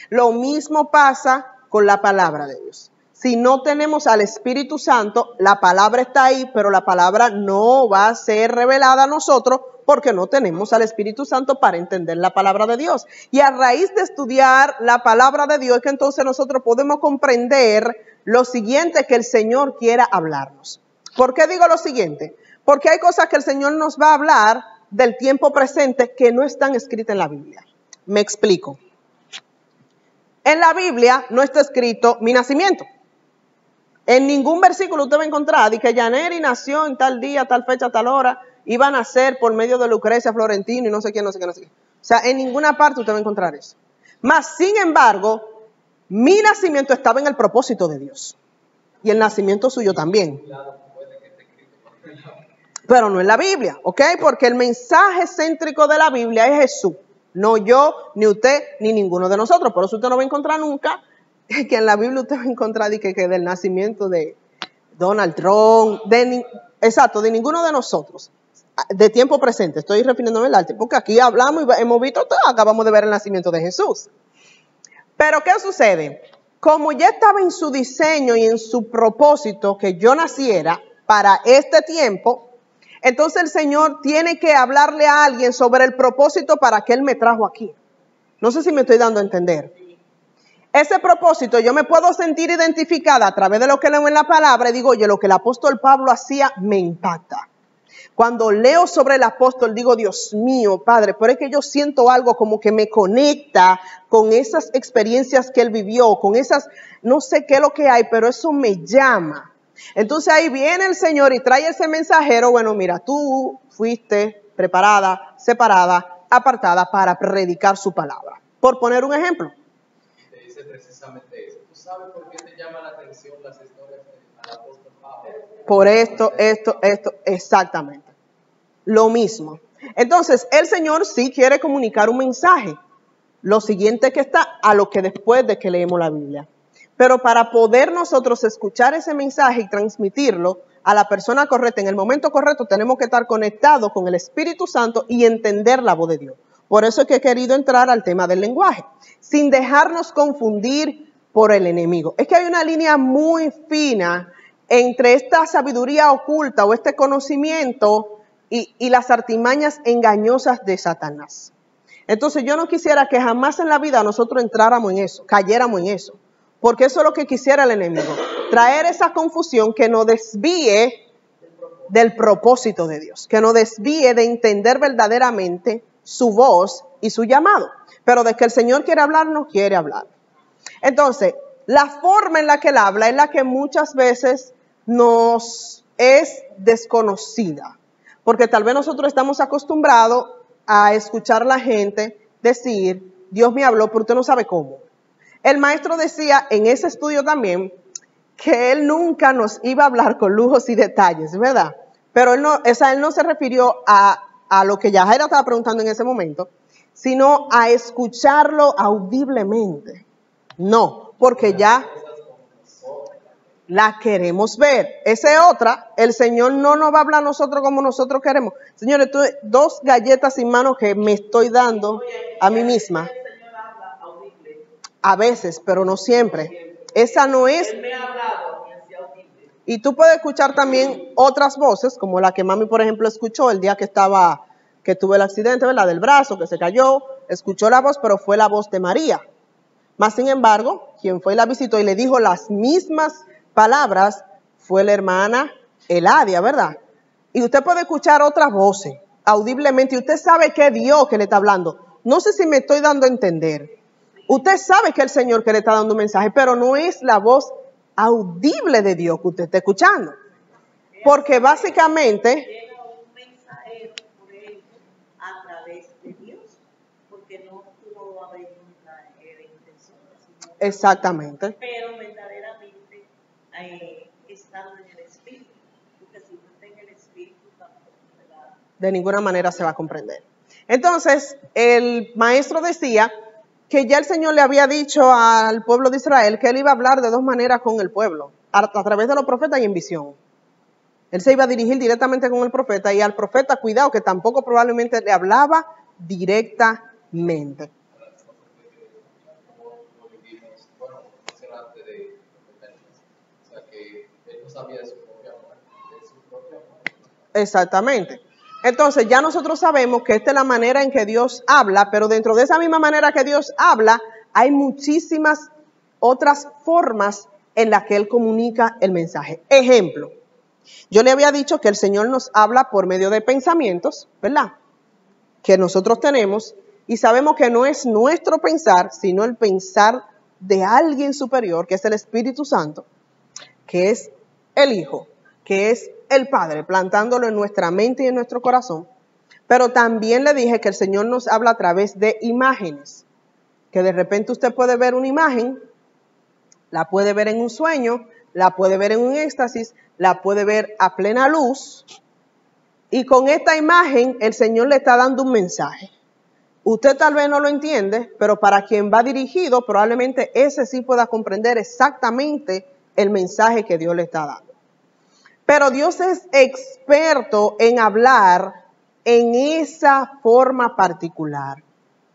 Speaker 1: Lo mismo pasa con la palabra de Dios. Si no tenemos al Espíritu Santo, la palabra está ahí, pero la palabra no va a ser revelada a nosotros porque no tenemos al Espíritu Santo para entender la palabra de Dios. Y a raíz de estudiar la palabra de Dios, que entonces nosotros podemos comprender lo siguiente que el Señor quiera hablarnos. ¿Por qué digo lo siguiente? Porque hay cosas que el Señor nos va a hablar del tiempo presente que no están escritas en la Biblia. Me explico. En la Biblia no está escrito mi nacimiento. En ningún versículo usted va a encontrar de que Yaneri nació en tal día, tal fecha, tal hora, iba a nacer por medio de Lucrecia Florentino y no sé quién, no sé qué, no sé qué. O sea, en ninguna parte usted va a encontrar eso. Mas, sin embargo, mi nacimiento estaba en el propósito de Dios. Y el nacimiento suyo también. Pero no en la Biblia, ¿ok? Porque el mensaje céntrico de la Biblia es Jesús. No yo, ni usted, ni ninguno de nosotros. Por eso usted no va a encontrar nunca que en la Biblia usted va a encontrar que del nacimiento de Donald Trump, exacto, de ninguno de nosotros. De tiempo presente, estoy refiriéndome al arte, porque aquí hablamos y hemos visto todo, acabamos de ver el nacimiento de Jesús. Pero ¿qué sucede? Como ya estaba en su diseño y en su propósito que yo naciera para este tiempo, entonces el Señor tiene que hablarle a alguien sobre el propósito para que Él me trajo aquí. No sé si me estoy dando a entender. Ese propósito yo me puedo sentir identificada a través de lo que leo en la palabra y digo, oye, lo que el apóstol Pablo hacía me impacta. Cuando leo sobre el apóstol digo, Dios mío, Padre, pero es que yo siento algo como que me conecta con esas experiencias que él vivió, con esas, no sé qué es lo que hay, pero eso me llama. Entonces ahí viene el Señor y trae ese mensajero, bueno, mira, tú fuiste preparada, separada, apartada para predicar su palabra. Por poner un ejemplo.
Speaker 5: Te dice precisamente eso. ¿Tú sabes por qué te llama la atención las historias del apóstol Pablo?
Speaker 1: Por esto, exactamente. Lo mismo. Entonces, el Señor sí quiere comunicar un mensaje. Lo siguiente que está a lo que después de que leemos la Biblia. Pero para poder nosotros escuchar ese mensaje y transmitirlo a la persona correcta en el momento correcto, tenemos que estar conectados con el Espíritu Santo y entender la voz de Dios. Por eso es que he querido entrar al tema del lenguaje, sin dejarnos confundir por el enemigo. Es que hay una línea muy fina entre esta sabiduría oculta o este conocimiento y las artimañas engañosas de Satanás. Entonces yo no quisiera que jamás en la vida nosotros entráramos en eso, cayéramos en eso. Porque eso es lo que quisiera el enemigo, traer esa confusión que nos desvíe del propósito de Dios, que nos desvíe de entender verdaderamente su voz y su llamado. Pero de que el Señor quiere hablar, no quiere hablar. Entonces, la forma en la que Él habla es la que muchas veces nos es desconocida. Porque tal vez nosotros estamos acostumbrados a escuchar a la gente decir, Dios me habló, pero usted no sabe cómo. El maestro decía en ese estudio también que él nunca nos iba a hablar con lujos y detalles, ¿verdad? Pero él no se refirió a lo que Yajaira estaba preguntando en ese momento, sino a escucharlo audiblemente. No, porque ya la queremos ver. Esa es otra. El Señor no nos va a hablar a nosotros como nosotros queremos. Señores, dos galletas sin mano que me estoy dando a mí misma. A veces, pero no siempre. Esa no es.
Speaker 2: Él me ha hablado y hacía audible.
Speaker 1: Y tú puedes escuchar también otras voces, como la que mami, por ejemplo, escuchó el día que tuve el accidente, ¿verdad? Del brazo, que se cayó. Escuchó la voz, pero fue la voz de María. Más sin embargo, quien fue y la visitó y le dijo las mismas palabras fue la hermana Eladia, ¿verdad? Y usted puede escuchar otras voces audiblemente y usted sabe que es Dios que le está hablando. No sé si me estoy dando a entender. Usted sabe que es el Señor que le está dando un mensaje, pero no es la voz audible de Dios que usted está escuchando. Porque básicamente...
Speaker 3: Llega un mensajero por él a través de Dios, porque no pudo haber nunca intención.
Speaker 1: Exactamente.
Speaker 3: Pero verdaderamente estando en el Espíritu, porque si no está en el Espíritu tampoco se va.
Speaker 1: De ninguna manera se va a comprender. Entonces, el maestro decía que ya el Señor le había dicho al pueblo de Israel que Él iba a hablar de dos maneras con el pueblo, a través de los profetas y en visión. Él se iba a dirigir directamente con el profeta y al profeta, cuidado, que tampoco probablemente le hablaba directamente.
Speaker 5: sabía de su propia muerte, de su propia muerte.
Speaker 1: Exactamente. Entonces ya nosotros sabemos que esta es la manera en que Dios habla, pero dentro de esa misma manera que Dios habla, hay muchísimas otras formas en las que Él comunica el mensaje. Ejemplo, yo le había dicho que el Señor nos habla por medio de pensamientos, ¿verdad? Que nosotros tenemos y sabemos que no es nuestro pensar, sino el pensar de alguien superior, que es el Espíritu Santo, que es el Hijo, que es el Padre, plantándolo en nuestra mente y en nuestro corazón. Pero también le dije que el Señor nos habla a través de imágenes, que de repente usted puede ver una imagen, la puede ver en un sueño, la puede ver en un éxtasis, la puede ver a plena luz, y con esta imagen el Señor le está dando un mensaje. Usted tal vez no lo entiende, pero para quien va dirigido, probablemente ese sí pueda comprender exactamente el mensaje que Dios le está dando. Pero Dios es experto en hablar en esa forma particular.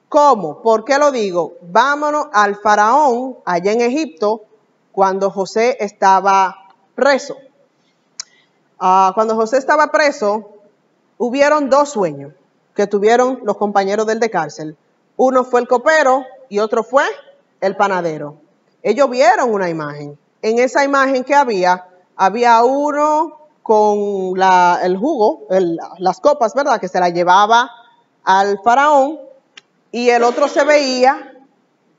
Speaker 1: ¿Cómo? ¿Por qué lo digo? Vámonos al faraón allá en Egipto cuando José estaba preso. Cuando José estaba preso, hubieron dos sueños que tuvieron los compañeros del de cárcel. Uno fue el copero y otro fue el panadero. Ellos vieron una imagen. En esa imagen que había uno con el jugo, las copas, ¿verdad? Que se la llevaba al faraón, y el otro se veía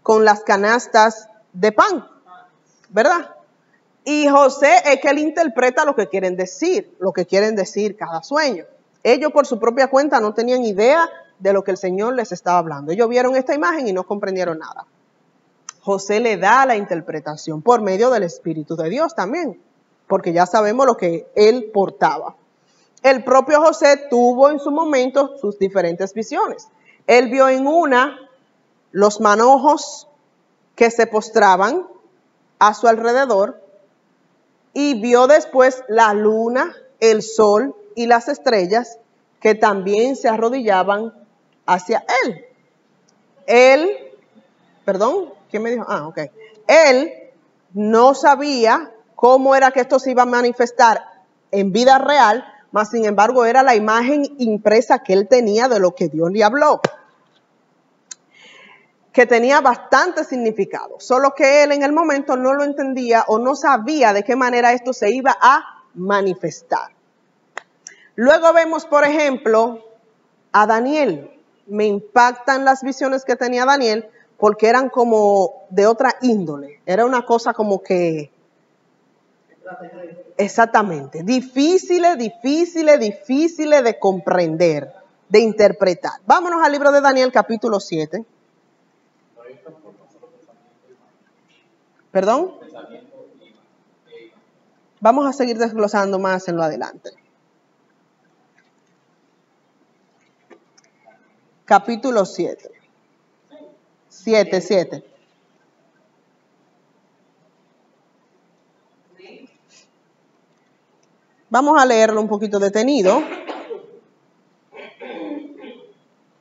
Speaker 1: con las canastas de pan, ¿verdad? Y José es que él interpreta lo que quieren decir cada sueño. Ellos por su propia cuenta no tenían idea de lo que el Señor les estaba hablando. Ellos vieron esta imagen y no comprendieron nada. José le da la interpretación por medio del Espíritu de Dios también, porque ya sabemos lo que él portaba. El propio José tuvo en su momento sus diferentes visiones. Él vio en una los manojos que se postraban a su alrededor y vio después la luna, el sol y las estrellas que también se arrodillaban hacia él. ¿Quién me dijo? Ok. Él no sabía cómo era que esto se iba a manifestar en vida real, mas sin embargo era la imagen impresa que él tenía de lo que Dios le habló, que tenía bastante significado, solo que él en el momento no lo entendía o no sabía de qué manera esto se iba a manifestar. Luego vemos, por ejemplo, a Daniel. Me impactan las visiones que tenía Daniel porque eran como de otra índole. Era una cosa como que... Exactamente. Difíciles de comprender, de interpretar. Vámonos al libro de Daniel, capítulo 7. ¿Perdón? Vamos a seguir desglosando más en lo adelante. Capítulo 7. 7. Vamos a leerlo un poquito detenido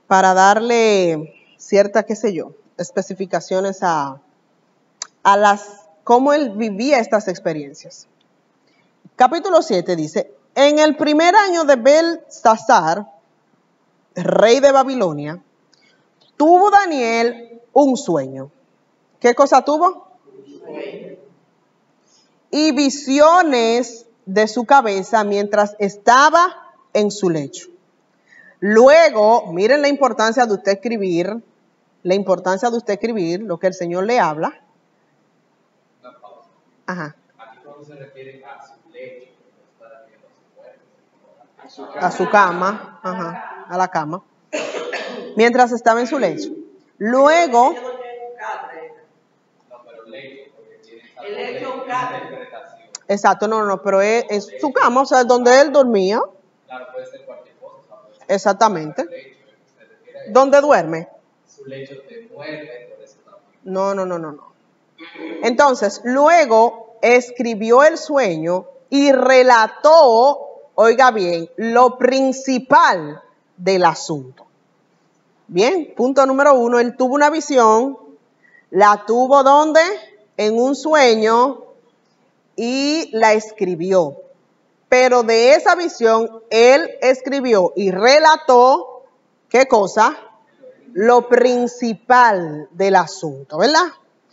Speaker 1: para darle ciertas, especificaciones a cómo él vivía estas experiencias. Capítulo 7 dice: en el primer año de Belsasar, rey de Babilonia, tuvo Daniel un sueño. ¿Qué cosa tuvo? Y visiones de su cabeza mientras estaba en su lecho. Luego, miren la importancia de usted escribir, lo que el Señor le habla.
Speaker 5: Una pausa.
Speaker 1: Ajá.
Speaker 5: Aquí cuando se refiere a su lecho, no está refiriendo a su cuerpo,
Speaker 1: A su cama, a la cama, mientras estaba en su lecho. Luego,
Speaker 5: no, pero lecho, porque tiene
Speaker 2: El lecho un catre.
Speaker 5: interpretación.
Speaker 1: exacto, pero es su cama, o sea, donde él dormía.
Speaker 5: Claro, puede ser cualquier cosa.
Speaker 1: Exactamente.
Speaker 5: Lecho, se refiere a eso.
Speaker 1: ¿Dónde duerme?
Speaker 5: Su lecho de muerte, por eso también.
Speaker 1: No. Entonces, luego escribió el sueño y relató, oiga bien, lo principal del asunto. Bien, punto número 1, él tuvo una visión, la tuvo ¿dónde? En un sueño, y la escribió. Pero de esa visión, él escribió y relató, ¿qué cosa? Lo principal del asunto, ¿verdad?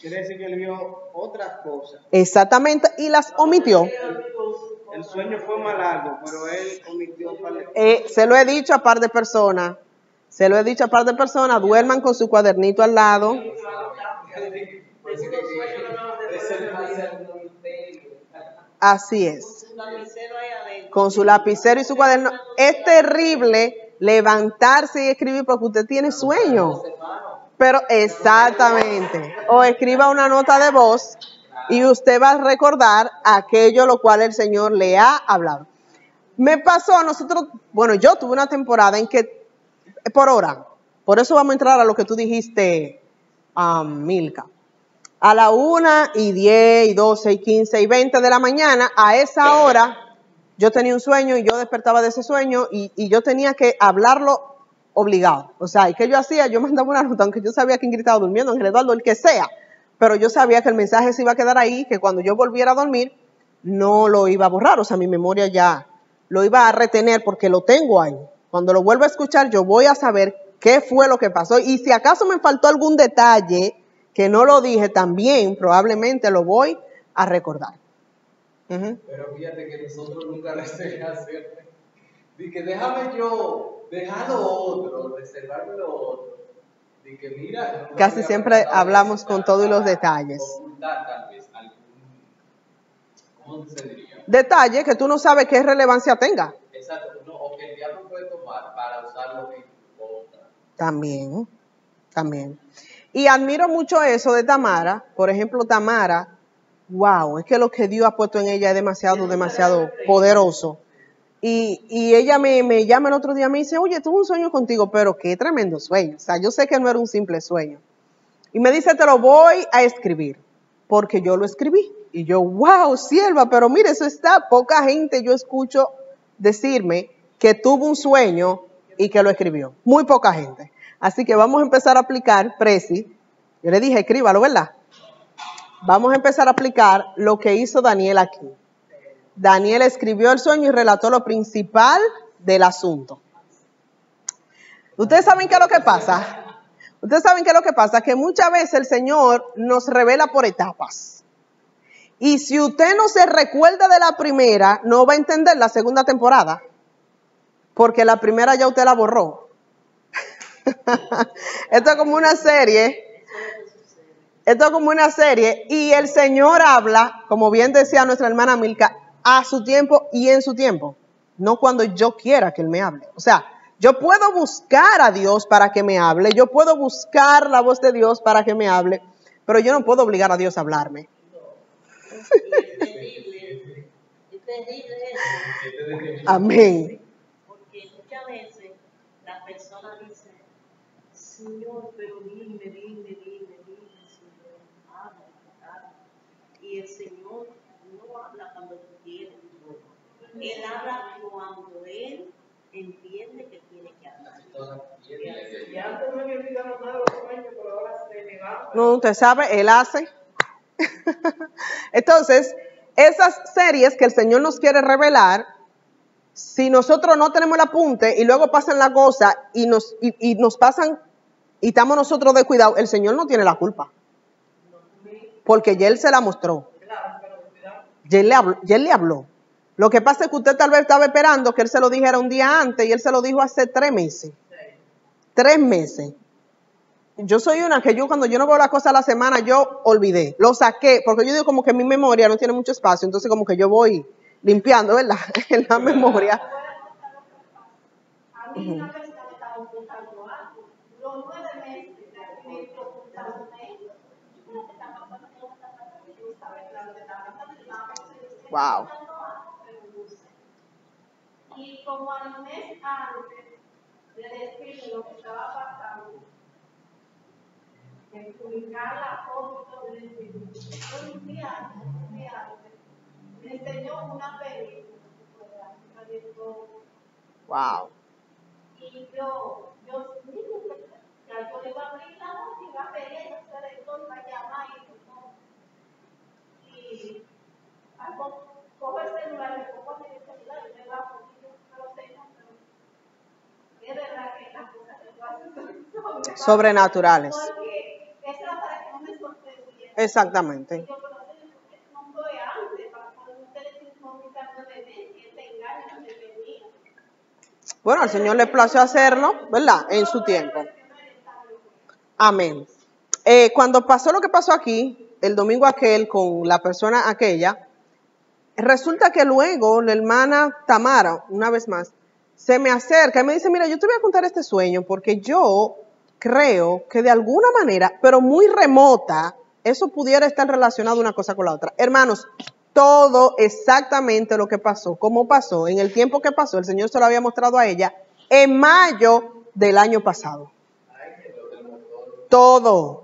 Speaker 6: Quiere decir que él vio otras cosas.
Speaker 1: Exactamente, y las omitió.
Speaker 6: El sueño fue más largo, pero él omitió un par de cosas.
Speaker 1: Se lo he dicho a par de personas. Duerman con su cuadernito al lado. Así es. Con su lapicero y su cuaderno. Es terrible levantarse y escribir porque usted tiene sueño. Pero exactamente. O escriba una nota de voz y usted va a recordar aquello lo cual el Señor le ha hablado. Me pasó, yo tuve una temporada en que, por hora, por eso vamos a entrar a lo que tú dijiste, Milka. A la 1:10, 12, 15 y 20 de la mañana, a esa hora, yo tenía un sueño y yo despertaba de ese sueño y yo tenía que hablarlo obligado. O sea, ¿y qué yo hacía? Yo mandaba una nota, aunque yo sabía que Ingrid estaba durmiendo, Ángel Eduardo, el que sea, pero yo sabía que el mensaje se iba a quedar ahí, que cuando yo volviera a dormir, no lo iba a borrar, o sea, mi memoria ya lo iba a retener porque lo tengo ahí. Cuando lo vuelva a escuchar, yo voy a saber qué fue lo que pasó. Y si acaso me faltó algún detalle que no lo dije, también probablemente lo voy a recordar.
Speaker 5: Pero fíjate que nosotros nunca reservamos hacer. Dije, déjame yo dejar lo otro, reservarme lo otro. Dije, mira, no
Speaker 1: Casi siempre hablamos con todos los detalles.
Speaker 5: Ocultar tal vez algún, ¿cómo se diría?
Speaker 1: Detalle que tú no sabes qué relevancia tenga.
Speaker 5: Exacto, no, o que el diablo puede tomar para usarlo en contra.
Speaker 1: También. Y admiro mucho eso de Tamara. Por ejemplo, Tamara, wow, es que lo que Dios ha puesto en ella es demasiado poderoso. Y ella me llama el otro día, me dice, oye, tuve un sueño contigo, pero qué tremendo sueño. O sea, yo sé que no era un simple sueño. Y me dice, te lo voy a escribir, porque yo lo escribí. Y yo, wow, sierva, pero mire, eso está, poca gente yo escucho decirme que tuvo un sueño y que lo escribió. Muy poca gente. Así que vamos a empezar a aplicar, Presi. Yo le dije, escríbalo, ¿verdad? Vamos a empezar a aplicar lo que hizo Daniel aquí. Daniel escribió el sueño y relató lo principal del asunto. ¿Ustedes saben qué es lo que pasa? Que muchas veces el Señor nos revela por etapas. Y si usted no se recuerda de la primera, no va a entender la segunda temporada. Porque la primera ya usted la borró. Esto es como una serie. Y el Señor habla, como bien decía nuestra hermana Milka, a su tiempo y en su tiempo. No cuando yo quiera que Él me hable. O sea, yo puedo buscar a Dios para que me hable. Yo puedo buscar la voz de Dios para que me hable. Pero yo no puedo obligar a Dios a hablarme.
Speaker 3: Es terrible eso.
Speaker 1: Amén.
Speaker 3: Porque muchas veces la persona dice, Señor, pero dime, Señor, habla. Y el Señor no habla cuando tú quieres. Él habla cuando Él entiende que tiene que hablar.
Speaker 2: Y antes no me olvidaba nada de los sueños, pero ahora se me va.
Speaker 1: No, usted sabe, Él hace. Entonces, esas series que el Señor nos quiere revelar, si nosotros no tenemos el apunte y luego pasan la cosa y nos pasan y estamos nosotros de cuidado, el Señor no tiene la culpa. Porque ya Él se la mostró. Ya Él le habló. Lo que pasa es que usted tal vez estaba esperando que Él se lo dijera un día antes y Él se lo dijo hace 3 meses. 3 meses. Yo soy una que cuando yo no veo las cosas a la semana, yo olvidé. Lo saqué, porque yo digo como que mi memoria no tiene mucho espacio, entonces como que yo voy limpiando, ¿verdad? En la memoria.
Speaker 4: A mí una vez me estaba ocultando algo. Los 9 meses me estoy ocultando ellos.
Speaker 1: Wow.
Speaker 4: Y como al mes antes de decirme lo que estaba pasando, de publicar la foto del video, un día antes, me enseñó una película.
Speaker 1: Wow.
Speaker 4: Y yo ya yo le iba a abrir la voz y la veía y hacer esto, iba a llamar y todo. Y al cojo el celular, me pongo a mirar el celular y me bajo, pero Señor, es verdad que las cosas que tú haces son
Speaker 1: Sobrenaturales.
Speaker 4: porque eso era para que no me sorprendiera.
Speaker 1: Exactamente.
Speaker 4: Y yo, pero Señor, porque no estoy antes, para cuando ustedes se comunican de mí, que te engañan de mí.
Speaker 1: Bueno, al Señor le plació hacerlo, ¿verdad? En su tiempo. Amén. Cuando pasó lo que pasó aquí, el domingo aquel, con la persona aquella, resulta que luego la hermana Tamara, una vez más, se me acerca y me dice, mira, yo te voy a contar este sueño porque yo creo que de alguna manera, pero muy remota, eso pudiera estar relacionado una cosa con la otra. Hermanos, todo exactamente lo que pasó, cómo pasó, en el tiempo que pasó, el Señor se lo había mostrado a ella en mayo del año pasado. Todo.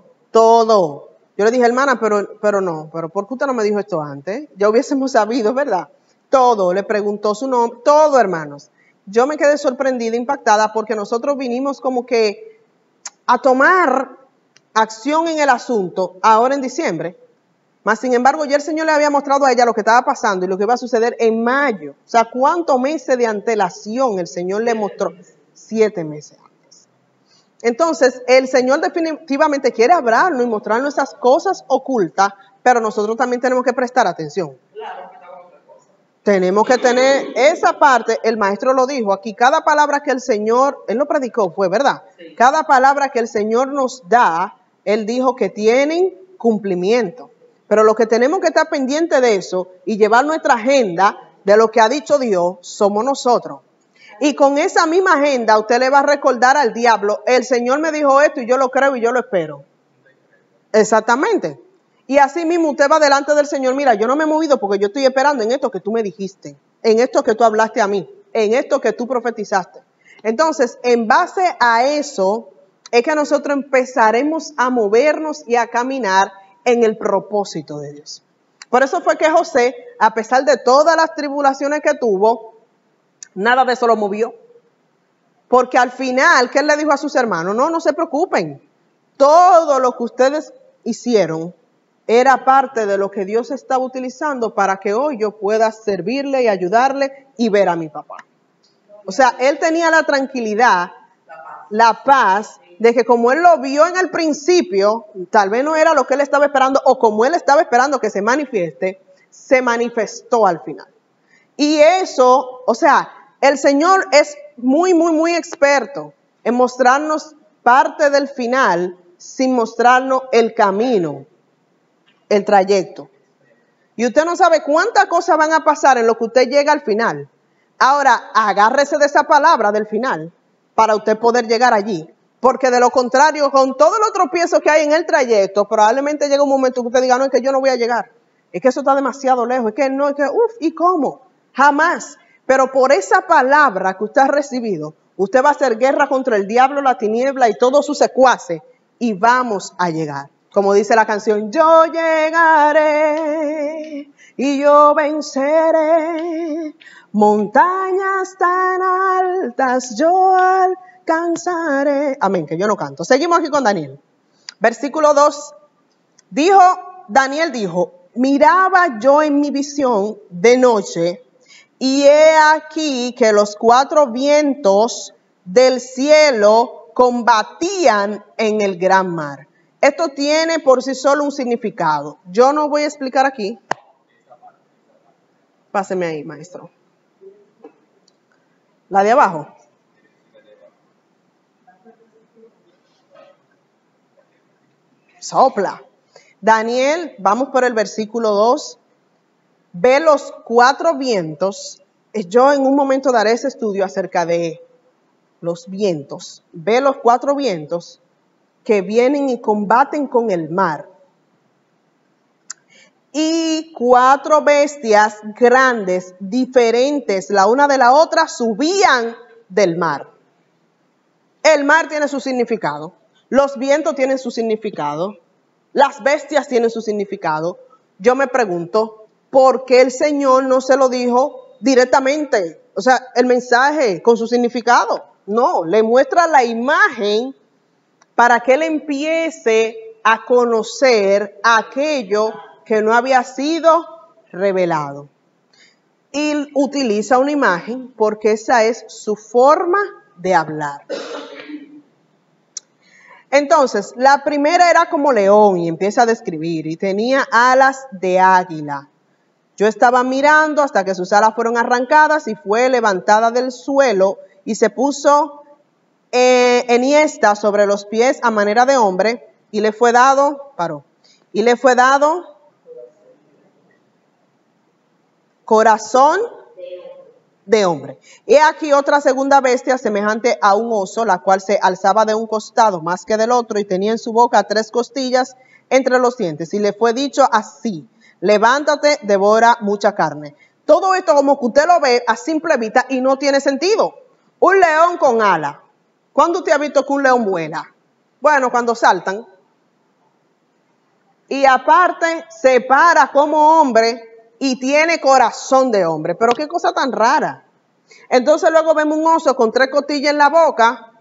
Speaker 1: Yo le dije, hermana, pero no, pero ¿por qué usted no me dijo esto antes? Ya hubiésemos sabido, ¿verdad? Todo, le preguntó su nombre, todo, hermanos. Yo me quedé sorprendida, impactada, porque nosotros vinimos como que a tomar acción en el asunto ahora en diciembre. Mas, sin embargo, ya el Señor le había mostrado a ella lo que estaba pasando y lo que iba a suceder en mayo. O sea, ¿cuántos meses de antelación el Señor le mostró? 7 meses antes. Entonces, el Señor definitivamente quiere hablarnos y mostrarnos esas cosas ocultas, pero nosotros también tenemos que prestar atención. Tenemos que tener esa parte, el maestro lo dijo aquí, cada palabra que el Señor, él lo predicó, fue verdad. Sí. Cada palabra que el Señor nos da, él dijo que tienen cumplimiento. Pero lo que tenemos que estar pendiente de eso y llevar nuestra agenda de lo que ha dicho Dios, somos nosotros. Y con esa misma agenda usted le va a recordar al diablo, el Señor me dijo esto y yo lo creo y yo lo espero. Exactamente. Y así mismo usted va delante del Señor, mira, yo no me he movido porque yo estoy esperando en esto que tú me dijiste, en esto que tú hablaste a mí, en esto que tú profetizaste. Entonces, en base a eso, es que nosotros empezaremos a movernos y a caminar en el propósito de Dios. Por eso fue que José, a pesar de todas las tribulaciones que tuvo, nada de eso lo movió. Porque al final, ¿qué él le dijo a sus hermanos? No se preocupen. Todo lo que ustedes hicieron era parte de lo que Dios estaba utilizando para que hoy yo pueda servirle y ayudarle y ver a mi papá. O sea, él tenía la tranquilidad, la paz, de que como él lo vio en el principio, tal vez no era lo que él estaba esperando, o como él estaba esperando que se manifieste, se manifestó al final. Y eso, o sea, el Señor es muy experto en mostrarnos parte del final sin mostrarnos el camino, el trayecto. Y usted no sabe cuántas cosas van a pasar en lo que usted llega al final. Ahora, agárrese de esa palabra del final para usted poder llegar allí. Porque de lo contrario, con todos los tropiezos que hay en el trayecto, probablemente llega un momento que usted diga, no, es que yo no voy a llegar. Es que eso está demasiado lejos. Es que no, es que, ¿y cómo? Jamás. Pero por esa palabra que usted ha recibido, usted va a hacer guerra contra el diablo, la tiniebla y todos sus secuaces. Y vamos a llegar. Como dice la canción, yo llegaré y yo venceré. Montañas tan altas yo alcanzaré. Amén, que yo no canto. Seguimos aquí con Daniel. Versículo 2. Daniel dijo, miraba yo en mi visión de noche y he aquí que los 4 vientos del cielo combatían en el gran mar. Esto tiene por sí solo un significado. Yo no voy a explicar aquí. Páseme ahí, maestro. La de abajo. Sopla. Daniel, vamos por el versículo 2. Ve los 4 vientos. Yo en un momento daré ese estudio acerca de los vientos. Ve los 4 vientos que vienen y combaten con el mar. Y 4 bestias grandes, diferentes la una de la otra, subían del mar. El mar tiene su significado. Los vientos tienen su significado. Las bestias tienen su significado. Yo me pregunto, ¿por qué el Señor no se lo dijo directamente? O sea, el mensaje con su significado. No, le muestra la imagen para que él empiece a conocer aquello que no había sido revelado. Y utiliza una imagen porque esa es su forma de hablar. Entonces, la primera era como león y empieza a describir y tenía alas de águila. Yo estaba mirando hasta que sus alas fueron arrancadas y fue levantada del suelo y se puso enhiesta sobre los pies a manera de hombre y le fue dado, y le fue dado corazón de hombre. He aquí otra segunda bestia semejante a un oso, la cual se alzaba de un costado más que del otro y tenía en su boca 3 costillas entre los dientes. Y le fue dicho así: levántate, devora mucha carne. Todo esto como que usted lo ve a simple vista y no tiene sentido. Un león con alas. ¿Cuándo usted ha visto que un león vuela? Bueno, cuando saltan. Y aparte se para como hombre y tiene corazón de hombre. Pero qué cosa tan rara. Entonces luego vemos un oso con 3 costillas en la boca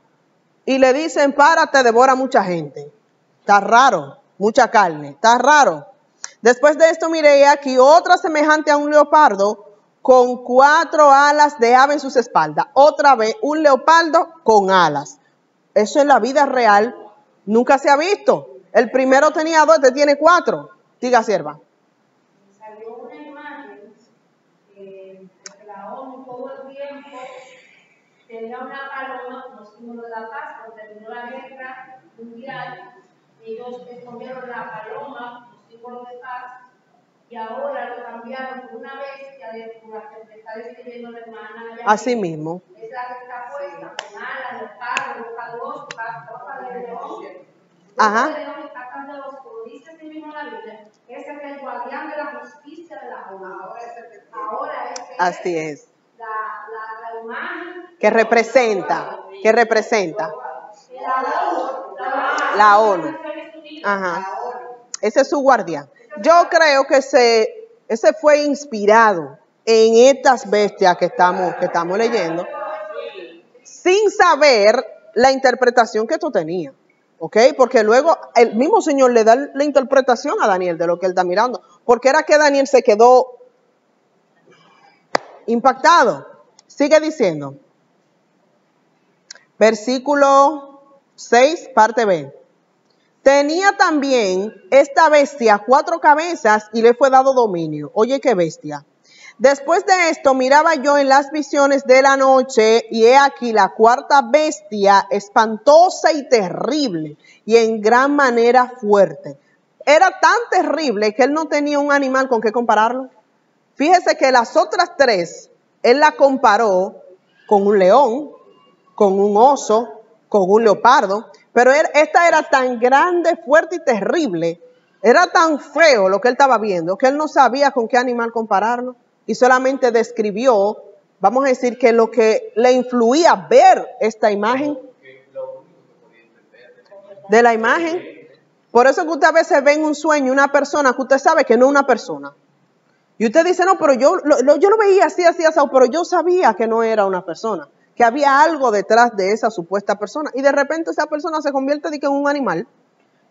Speaker 1: y le dicen: párate, devora mucha gente. Está raro, mucha carne, está raro. Después de esto miré aquí otra semejante a un leopardo con 4 alas de ave en sus espaldas. Otra vez un leopardo con alas. Eso en la vida real nunca se ha visto. El primero tenía 2, este tiene 4. Diga, sierva.
Speaker 4: Salió una imagen de la ONU todo el tiempo tenía una paloma como símbolo de la paz. Cuando terminó la guerra mundial, ellos escondieron la paloma como símbolo de paz y ahora lo cambiaron por una bestia de la que está describiendo la hermana.
Speaker 1: Así mismo.
Speaker 4: Es la que está puesta con alas, leopardo, boca de oso, boca de león.
Speaker 1: Ajá.
Speaker 4: Ese es el guardián de la justicia de la ONU. Ahora
Speaker 1: así es.
Speaker 4: La imagen
Speaker 1: que representa la ONU. Ajá. Ese es su guardián. Yo creo que ese fue inspirado en estas bestias que estamos leyendo, sin saber la interpretación que esto tenía. ¿Ok? Porque luego el mismo Señor le da la interpretación a Daniel de lo que él está mirando. Porque era que Daniel se quedó impactado. Sigue diciendo. Versículo 6, parte B. Tenía también esta bestia 4 cabezas y le fue dado dominio. Oye, qué bestia. Después de esto miraba yo en las visiones de la noche y he aquí la 4ª bestia, espantosa y terrible y en gran manera fuerte. Era tan terrible que él no tenía un animal con qué compararlo. Fíjese que las otras 3, él la comparó con un león, con un oso, con un leopardo, pero esta era tan grande, fuerte y terrible, era tan feo lo que él estaba viendo, que él no sabía con qué animal compararlo. Y solamente describió, vamos a decir, que lo que le influía ver esta imagen, de la imagen. Por eso que usted a veces ve en un sueño una persona que usted sabe que no es una persona. Y usted dice, no, pero yo lo veía así, pero yo sabía que no era una persona, que había algo detrás de esa supuesta persona. Y de repente esa persona se convierte en un animal.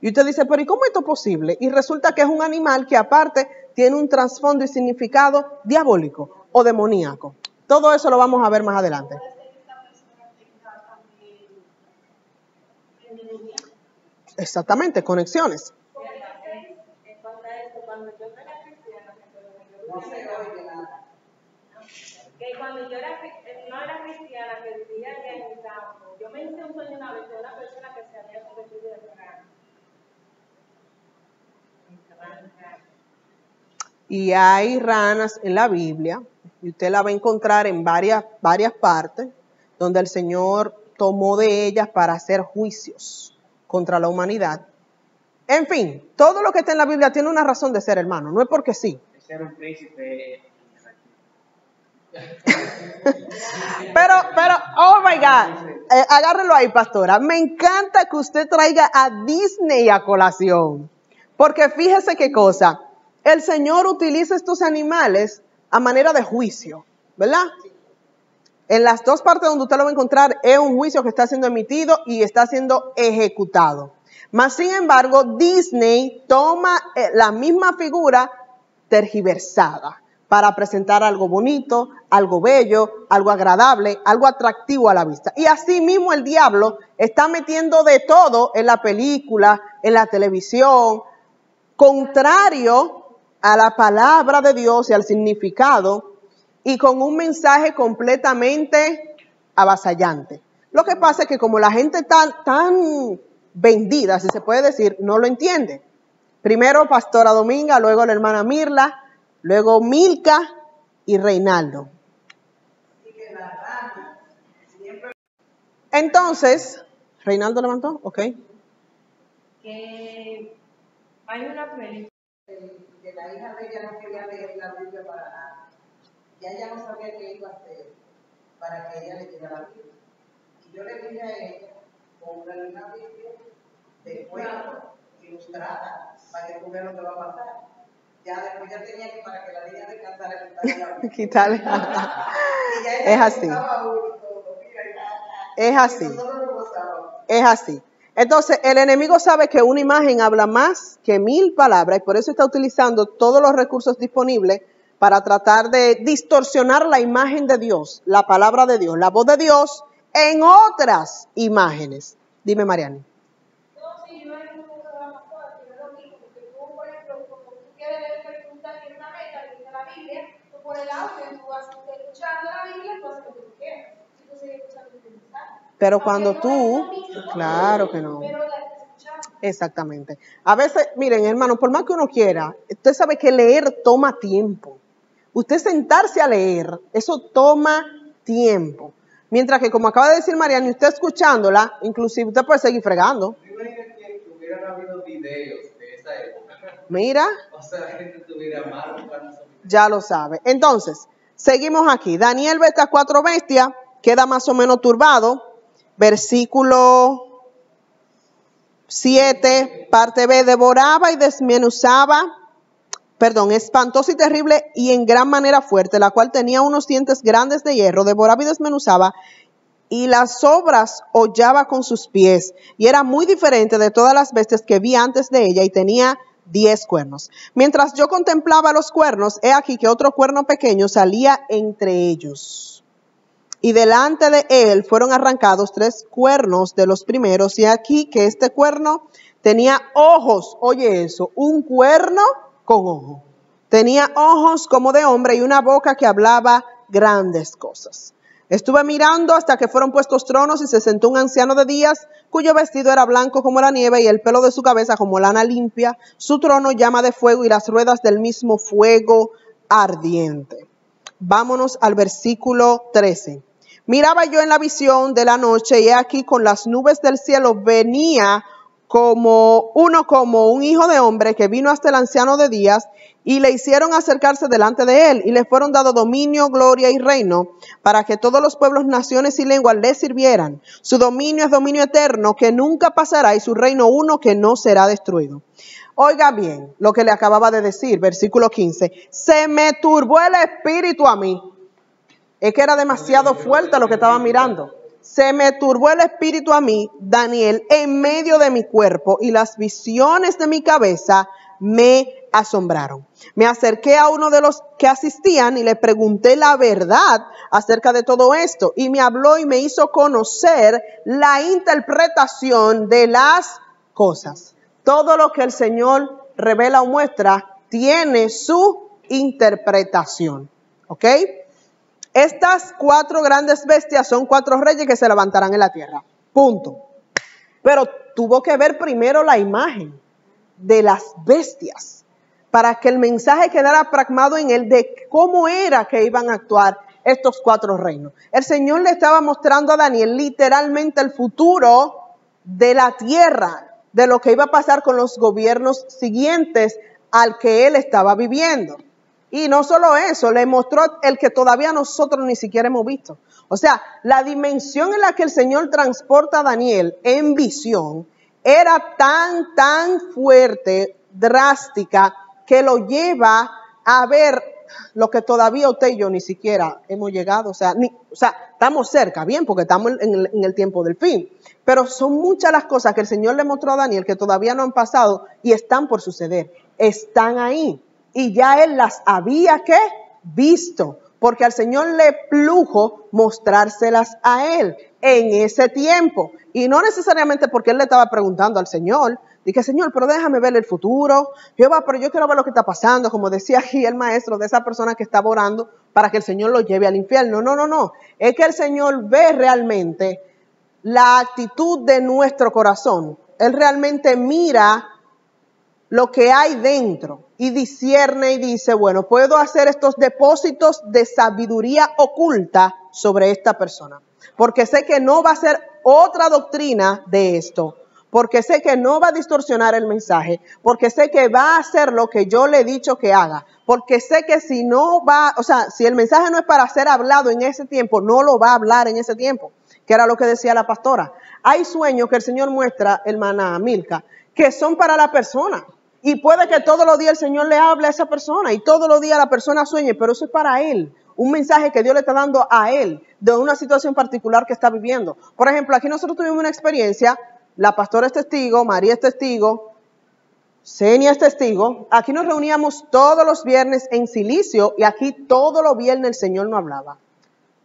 Speaker 1: Y usted dice, pero ¿y cómo esto es posible? Y resulta que es un animal que aparte tiene un trasfondo y significado diabólico o demoníaco. Todo eso lo vamos a ver más adelante. Exactamente, conexiones.
Speaker 3: Que cuando yo no era cristiana, que vivía en el campo, yo me hice un sueño una vez de una persona que se había convertido en rana.
Speaker 1: Y hay ranas en la Biblia, y usted la va a encontrar en varias partes, donde el Señor tomó de ellas para hacer juicios contra la humanidad. En fin, todo lo que está en la Biblia tiene una razón de ser, hermano, no es porque sí.
Speaker 6: Ese era un príncipe.
Speaker 1: pero, oh my God, agárrelo ahí, pastora. Me encanta que usted traiga a Disney a colación, porque fíjese qué cosa, el Señor utiliza estos animales a manera de juicio, ¿verdad? En las 2 partes donde usted lo va a encontrar es un juicio que está siendo emitido y está siendo ejecutado. Mas, sin embargo, Disney toma la misma figura tergiversada para presentar algo bonito, algo bello, algo agradable, algo atractivo a la vista. Y así mismo el diablo está metiendo de todo en la película, en la televisión, contrario a la palabra de Dios y al significado, y con un mensaje completamente avasallante. Lo que pasa es que como la gente está tan vendida, si se puede decir, no lo entiende. Primero Pastora Dominga, luego la hermana Mirla, luego Milka y Reinaldo. Entonces, ¿Reinaldo levantó? Ok.
Speaker 4: Que hay una película
Speaker 7: que la hija de ella no quería leer la Biblia para nada. Ya ella no sabía qué iba a hacer para que ella leyera la Biblia. Y yo le dije a ella, compra una Biblia de cuento, ilustrada, para que tú veas lo que va a pasar. Ya después ya tenía que, para que la niña descansara, quitarle la Biblia. Y ya ella
Speaker 1: Es así. Es así. Es así. Entonces, el enemigo sabe que una imagen habla más que 1000 palabras y por eso está utilizando todos los recursos disponibles para tratar de distorsionar la imagen de Dios, la palabra de Dios, la voz de Dios en otras imágenes. Dime, Mariani.
Speaker 4: No, sí, yo hay un poco de la pastora, que yo lo digo, porque tú, por ejemplo, cuando tú quieres leer preguntas en una meta, que dice la Biblia, tú por el audio, tú vas escuchando la Biblia, tú haces lo que tú quieras. Si tú sigues escuchando el mensaje.
Speaker 1: Pero cuando tú, claro que no.
Speaker 4: Pero la estás escuchando.
Speaker 1: Exactamente. A veces, miren, hermano, por más que uno quiera, usted sabe que leer toma tiempo. Usted sentarse a leer, eso toma tiempo. Mientras que, como acaba de decir Mariana, y usted escuchándola, inclusive usted puede seguir fregando.
Speaker 5: Imagínate que hubieran habido videos de esa época.
Speaker 1: Mira.
Speaker 5: O sea, la gente tuviera más buscando esos videos.
Speaker 1: Ya lo sabe. Entonces, seguimos aquí. Daniel ve estas 4 bestias, queda más o menos turbado. Versículo 7, parte B, devoraba y desmenuzaba, espantoso y terrible y en gran manera fuerte, la cual tenía unos dientes grandes de hierro, devoraba y desmenuzaba, y las sobras hollaba con sus pies, y era muy diferente de todas las bestias que vi antes de ella, y tenía 10 cuernos. Mientras yo contemplaba los cuernos, he aquí que otro cuerno pequeño salía entre ellos. Y delante de él fueron arrancados 3 cuernos de los primeros, y aquí que este cuerno tenía ojos, oye eso, un cuerno con ojo. Tenía ojos como de hombre y una boca que hablaba grandes cosas. Estuve mirando hasta que fueron puestos tronos y se sentó un anciano de días, cuyo vestido era blanco como la nieve y el pelo de su cabeza como lana limpia, su trono llama de fuego y las ruedas del mismo fuego ardiente. Vámonos al versículo 13. Miraba yo en la visión de la noche y aquí con las nubes del cielo venía como un hijo de hombre que vino hasta el anciano de días y le hicieron acercarse delante de él y le fueron dado dominio, gloria y reino para que todos los pueblos, naciones y lenguas le sirvieran. Su dominio es dominio eterno que nunca pasará y su reino uno que no será destruido. Oiga bien lo que le acababa de decir, versículo 15. Se me turbó el espíritu a mí. Es que era demasiado fuerte lo que estaba mirando. Se me turbó el espíritu a mí, Daniel, en medio de mi cuerpo y las visiones de mi cabeza me asombraron. Me acerqué a uno de los que asistían y le pregunté la verdad acerca de todo esto. Y me habló y me hizo conocer la interpretación de las cosas. Todo lo que el Señor revela o muestra tiene su interpretación. ¿Ok? Estas 4 grandes bestias son 4 reyes que se levantarán en la tierra. Punto. Pero tuvo que ver primero la imagen de las bestias para que el mensaje quedara plasmado en él de cómo era que iban a actuar estos 4 reinos. El Señor le estaba mostrando a Daniel literalmente el futuro de la tierra, de lo que iba a pasar con los gobiernos siguientes al que él estaba viviendo. Y no solo eso, le mostró el que todavía nosotros ni siquiera hemos visto. O sea, la dimensión en la que el Señor transporta a Daniel en visión era tan fuerte, drástica, que lo lleva a ver lo que todavía usted y yo ni siquiera hemos llegado. O sea, estamos cerca, bien, porque estamos en el tiempo del fin. Pero son muchas las cosas que el Señor le mostró a Daniel que todavía no han pasado y están por suceder. Están ahí. y ya él las había ¿qué? Visto, porque al Señor le plujo mostrárselas a él en ese tiempo. Y no necesariamente porque él le estaba preguntando al Señor, dije, Señor, pero déjame ver el futuro, Jehová, pero yo quiero ver lo que está pasando, como decía aquí el maestro de esa persona que estaba orando para que el Señor lo lleve al infierno. No, es que el Señor ve realmente la actitud de nuestro corazón. Él realmente mira lo que hay dentro y discierne y dice, bueno, puedo hacer estos depósitos de sabiduría oculta sobre esta persona, porque sé que no va a ser otra doctrina de esto, porque sé que no va a distorsionar el mensaje, porque sé que va a hacer lo que yo le he dicho que haga, porque sé que si no va, o sea, si el mensaje no es para ser hablado en ese tiempo, no lo va a hablar en ese tiempo, que era lo que decía la pastora. Hay sueños que el Señor muestra, hermana Milka, que son para la persona. Y puede que todos los días el Señor le hable a esa persona y todos los días la persona sueñe, pero eso es para él. Un mensaje que Dios le está dando a él de una situación particular que está viviendo. Por ejemplo, aquí nosotros tuvimos una experiencia, la pastora es testigo, María es testigo, Senia es testigo. Aquí nos reuníamos todos los viernes en Silicio y aquí todos los viernes el Señor nos hablaba.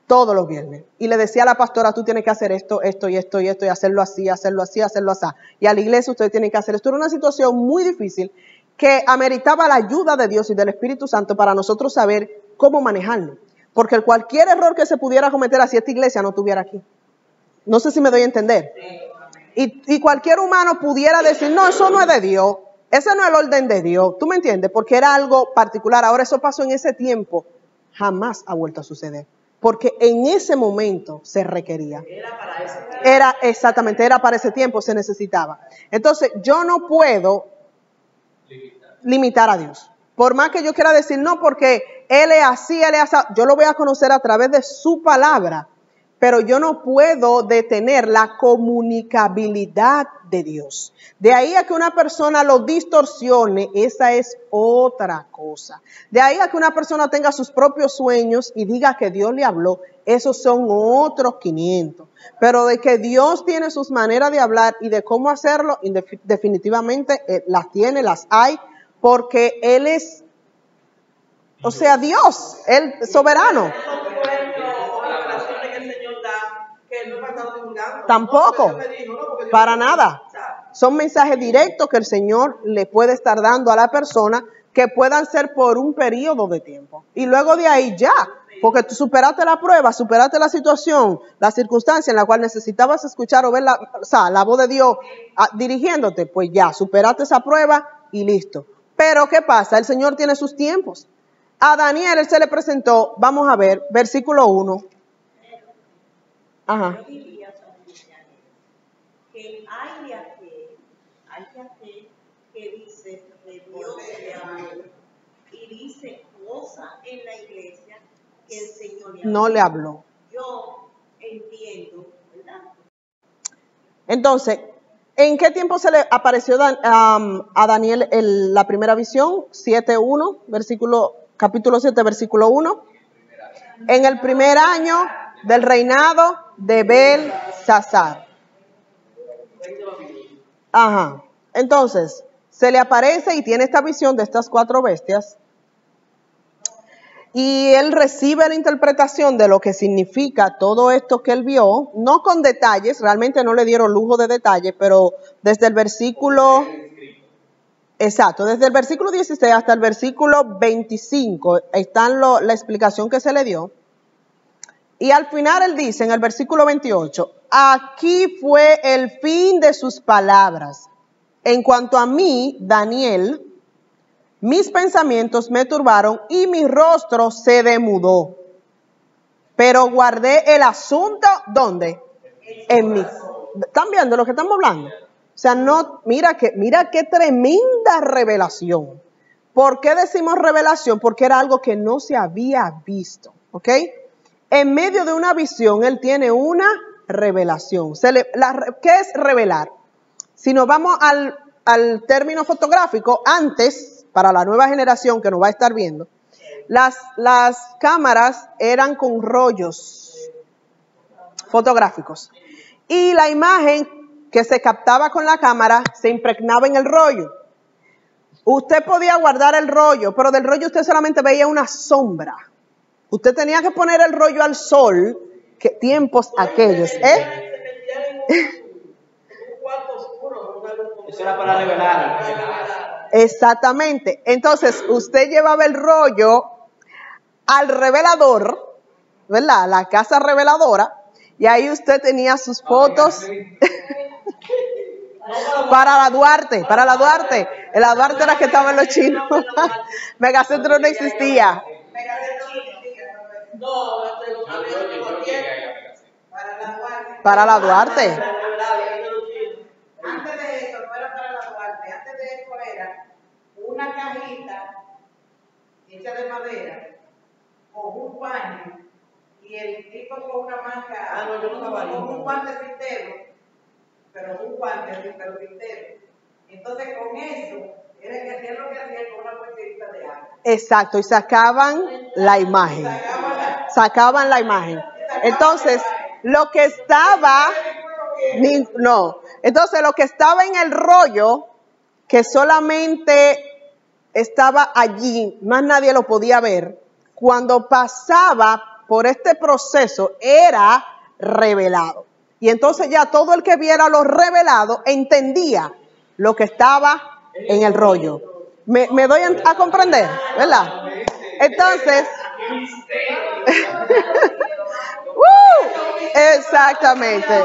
Speaker 1: Todos los viernes. Y le decía a la pastora, tú tienes que hacer esto, esto y esto y esto, y hacerlo así, hacerlo así, hacerlo así. Y a la iglesia ustedes tienen que hacer esto. Era una situación muy difícil que ameritaba la ayuda de Dios y del Espíritu Santo para nosotros saber cómo manejarlo. Porque cualquier error que se pudiera cometer así esta iglesia no estuviera aquí. No sé si me doy a entender. Y cualquier humano pudiera decir, no, eso no es de Dios. Ese no es el orden de Dios. ¿Tú me entiendes? Porque era algo particular. Ahora eso pasó en ese tiempo. Jamás ha vuelto a suceder. Porque en ese momento se requería.
Speaker 2: Era para ese tiempo.
Speaker 1: Era para ese tiempo, se necesitaba. Entonces, yo no puedo limitar a Dios. Por más que yo quiera decir, no, porque Él es así, yo lo voy a conocer a través de su palabra, pero yo no puedo detener la comunicabilidad de Dios. De ahí a que una persona lo distorsione, esa es otra cosa. De ahí a que una persona tenga sus propios sueños y diga que Dios le habló, esos son otros 500. Pero de que Dios tiene sus maneras de hablar y de cómo hacerlo, definitivamente las tiene, las hay, porque Él es, o sea, Dios, Él soberano. Tampoco, para nada. Son mensajes directos que el Señor le puede estar dando a la persona que puedan ser por un periodo de tiempo. Y luego de ahí ya, porque tú superaste la prueba, superaste la situación, la circunstancia en la cual necesitabas escuchar o ver la voz de Dios dirigiéndote, pues ya, superaste esa prueba y listo. Pero ¿qué pasa? El Señor tiene sus tiempos. A Daniel él se le presentó, vamos a ver, versículo 1. Ajá.
Speaker 3: Yo diría sobre Daniel que hay de aquel que dice que Dios le habló y dice cosas en la iglesia que el Señor
Speaker 1: no le habló.
Speaker 3: Yo entiendo, ¿verdad?
Speaker 1: Entonces, ¿en qué tiempo se le apareció a Daniel la primera visión? 7:1, capítulo 7, versículo 1. En el primer año del reinado de Belsasar. Ajá. Entonces, se le aparece y tiene esta visión de estas 4 bestias. Y él recibe la interpretación de lo que significa todo esto que él vio, no con detalles, realmente no le dieron lujo de detalles, pero desde el versículo, exacto, desde el versículo 16 hasta el versículo 25 está la explicación que se le dio. Y al final él dice en el versículo 28, aquí fue el fin de sus palabras. En cuanto a mí, Daniel, mis pensamientos me turbaron y mi rostro se demudó. Pero guardé el asunto, ¿dónde? En mí. ¿Están viendo lo que estamos hablando? O sea, no, mira qué tremenda revelación. ¿Por qué decimos revelación? Porque era algo que no se había visto, ¿ok? En medio de una visión, él tiene una revelación. ¿Qué es revelar? Si nos vamos al término fotográfico, antes, para la nueva generación que nos va a estar viendo, las cámaras eran con rollos fotográficos. Y la imagen que se captaba con la cámara se impregnaba en el rollo. Usted podía guardar el rollo, pero del rollo usted solamente veía una sombra. Usted tenía que poner el rollo al sol, que tiempos aquellos,
Speaker 2: Se metían en un cuarto oscuro, una luz como-
Speaker 6: Eso era para revelar.
Speaker 1: Exactamente. Entonces, usted llevaba el rollo al revelador, ¿verdad? La casa reveladora, y ahí usted tenía sus fotos para la Duarte, para la Duarte. En la Duarte era que estaban los chinos. Megacentro no existía.
Speaker 2: No, hasta los
Speaker 5: Ah, yo llegué ahí a Megacentro.
Speaker 7: Para la Duarte.
Speaker 1: Para la Duarte.
Speaker 7: Antes de eso, no era para la Duarte, antes de eso era una cajita hecha de madera con un paño y el tipo con una máscara,
Speaker 2: Ah, no, yo no estaba ahí.
Speaker 7: con un guante cintero, pero un guante así, pero cintero. Entonces con eso era que hacían lo que hacían con una cuenterita de agua.
Speaker 1: Exacto, y sacaban la imagen. Sacaban la imagen. Entonces, lo que estaba, no, entonces lo que estaba en el rollo, que solamente estaba allí, más nadie lo podía ver, cuando pasaba por este proceso era revelado. Y entonces ya todo el que viera lo revelado entendía lo que estaba en el rollo. Me doy a comprender, ¿verdad? Entonces, exactamente.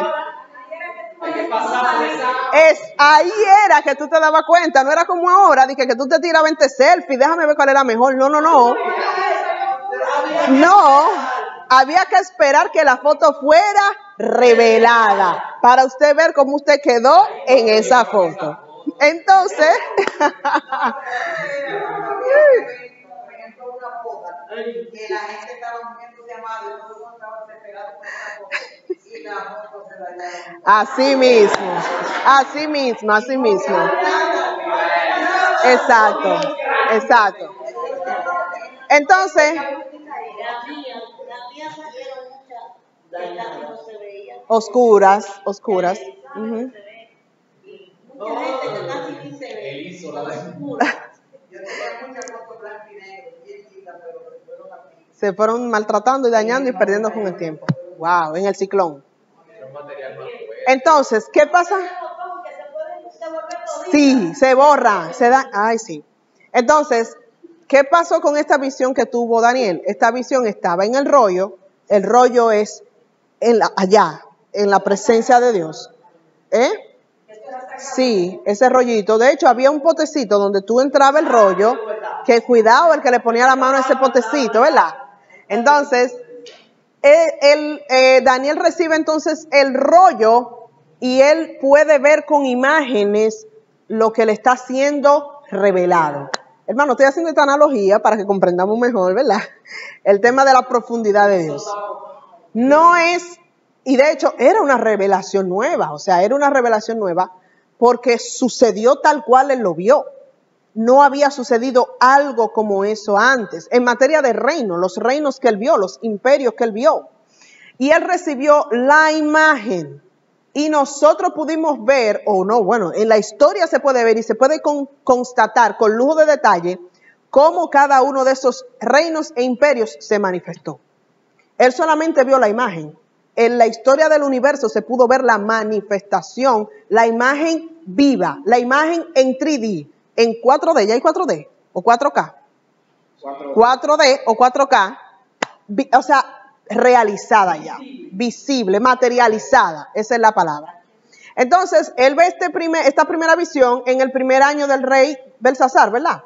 Speaker 1: Ahí era que tú te dabas cuenta, no era como ahora, dije que tú te tiras 20 selfies, déjame ver cuál era mejor. No. No, había que esperar que la foto fuera revelada para usted ver cómo usted quedó en esa foto. Entonces,
Speaker 7: Por ejemplo, una boda, que la gente estaba muy entusiasmada y todo el mundo estaba desesperado por esa foto, y la foto se dañaron.
Speaker 1: así mismo. Exacto. Entonces,
Speaker 3: La mía salieron muchas que casi no se veían.
Speaker 1: oscuras.
Speaker 3: Ujú. Y mucha gente que casi ni se ve.
Speaker 5: Él hizo la de-
Speaker 7: Yo tenía muchas fotos blanco y negro, bien chicas, pero se fueron así.
Speaker 1: Se fueron maltratando y dañando y perdiendo con el tiempo. Wow, en el ciclón.
Speaker 5: Era un material más fuerte.
Speaker 1: Entonces, ¿qué pasa? Sí, se borra, se da. Ay, sí. Entonces, ¿qué pasó con esta visión que tuvo Daniel? Esta visión estaba en el rollo es allá, en la presencia de Dios. Sí, ese rollito. De hecho, había un potecito donde tú entrabas el rollo, que cuidado el que le ponía la mano a ese potecito, ¿verdad? Entonces, Daniel recibe entonces el rollo y él puede ver con imágenes lo que le está siendo revelado. Hermano, estoy haciendo esta analogía para que comprendamos mejor, ¿verdad? El tema de la profundidad de Dios. No es, y de hecho era una revelación nueva, porque sucedió tal cual él lo vio. No había sucedido algo como eso antes. En materia de reino, los reinos que él vio, los imperios que él vio. Y él recibió la imagen. Y nosotros pudimos ver, en la historia se puede ver y se puede constatar con lujo de detalle cómo cada uno de esos reinos e imperios se manifestó. Él solamente vio la imagen. En la historia del universo se pudo ver la manifestación, la imagen viva, la imagen en 3D, en 4D, ¿ya hay 4D? ¿O 4K? 4D o 4K, o sea, realizada ya, visible, materializada, esa es la palabra. Entonces, él ve esta primera visión en el primer año del rey Belsasar, ¿verdad?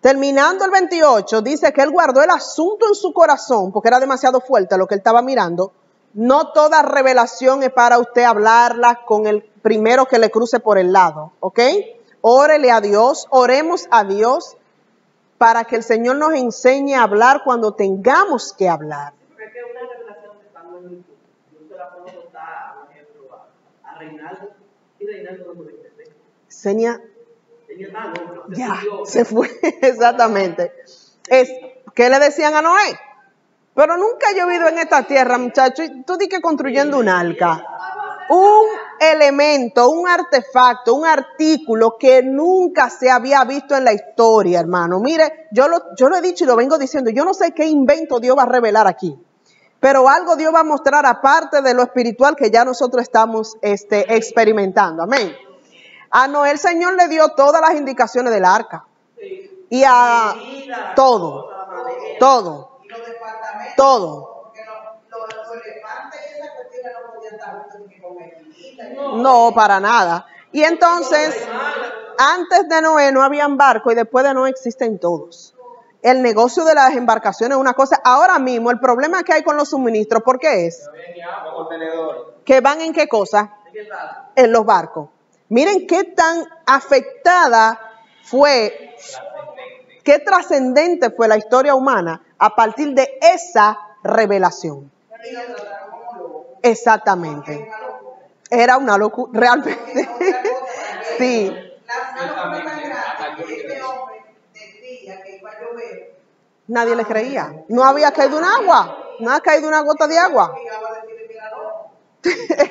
Speaker 1: Terminando el 28, dice que él guardó el asunto en su corazón, porque era demasiado fuerte lo que él estaba mirando. No toda revelación es para usted hablarla con el primero que le cruce por el lado, ¿ok? Órele a Dios, oremos a Dios para que el Señor nos enseñe a hablar cuando tengamos que hablar.
Speaker 2: Porque es que una revelación que estamos en YouTube, yo se la puedo contar, por ejemplo, a Reinaldo, y Reinaldo no puede entender.
Speaker 1: Seña,
Speaker 2: Tenía mal, ¿no?
Speaker 1: ya, se fue, exactamente. ¿Qué le decían a Noé? Pero nunca he llovido en esta tierra, muchachos. Tú di que construyendo un arca. elemento, un artefacto, un artículo que nunca se había visto en la historia, hermano. Mire, yo lo he dicho y lo vengo diciendo, yo no sé qué invento Dios va a revelar aquí, pero algo Dios va a mostrar aparte de lo espiritual que ya nosotros estamos experimentando. Amén. A Noé el Señor le dio todas las indicaciones del arca. Y a todo.
Speaker 7: Y los departamentos.
Speaker 1: Todo.
Speaker 7: Porque los elefantes y esas cuestiones no podían estar juntos ni con mezquita.
Speaker 1: No, para nada. Y entonces, antes de Noé no habían barcos y después de Noé existen todos. El negocio de las embarcaciones es una cosa. Ahora mismo el problema que hay con los suministros, ¿por qué es? ¿Que van en qué cosa? En los barcos. Miren qué tan afectada fue, qué trascendente fue la historia humana a partir de esa revelación. Exactamente. Era una locura, realmente. Sí. Nadie le creía. No había caído un agua. No ha caído una gota de agua.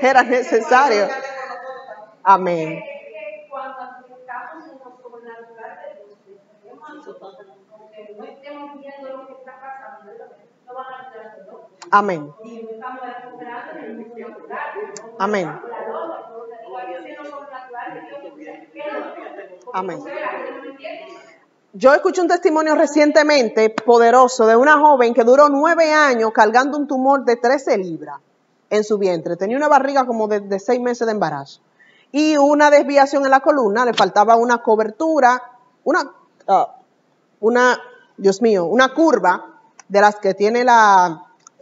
Speaker 1: Era necesario. Amén.
Speaker 4: Cuando estamos en lo sobrenatural de Dios, aunque no estemos viendo lo que está pasando, no van a estar haciendo.
Speaker 1: Amén.
Speaker 4: Y no estamos recuperando en el mundo natural.
Speaker 1: Amén. Amén. Yo escuché un testimonio recientemente poderoso de una joven que duró 9 años cargando un tumor de 13 libras en su vientre. Tenía una barriga como de 6 meses de embarazo. Y una desviación en la columna, le faltaba una cobertura, una curva de las que tiene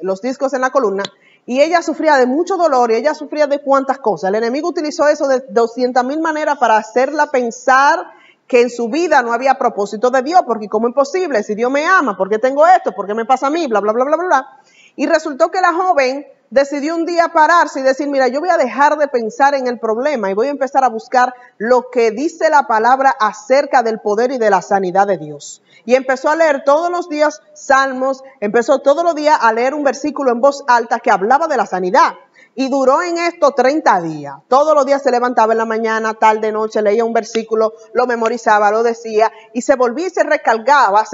Speaker 1: los discos en la columna, y ella sufría de mucho dolor y ella sufría de cuantas cosas. El enemigo utilizó eso de 200,000 maneras para hacerla pensar que en su vida no había propósito de Dios, porque ¿cómo es posible? Si Dios me ama, ¿por qué tengo esto? ¿Por qué me pasa a mí? Bla, bla, bla, bla, bla, bla. Y resultó que la joven decidió un día pararse y decir, mira, yo voy a dejar de pensar en el problema y voy a empezar a buscar lo que dice la palabra acerca del poder y de la sanidad de Dios. Y empezó a leer todos los días salmos, empezó todos los días a leer un versículo en voz alta que hablaba de la sanidad. Y duró en esto 30 días. Todos los días se levantaba en la mañana, tarde, noche, leía un versículo, lo memorizaba, lo decía, y se volvía y se recalcaba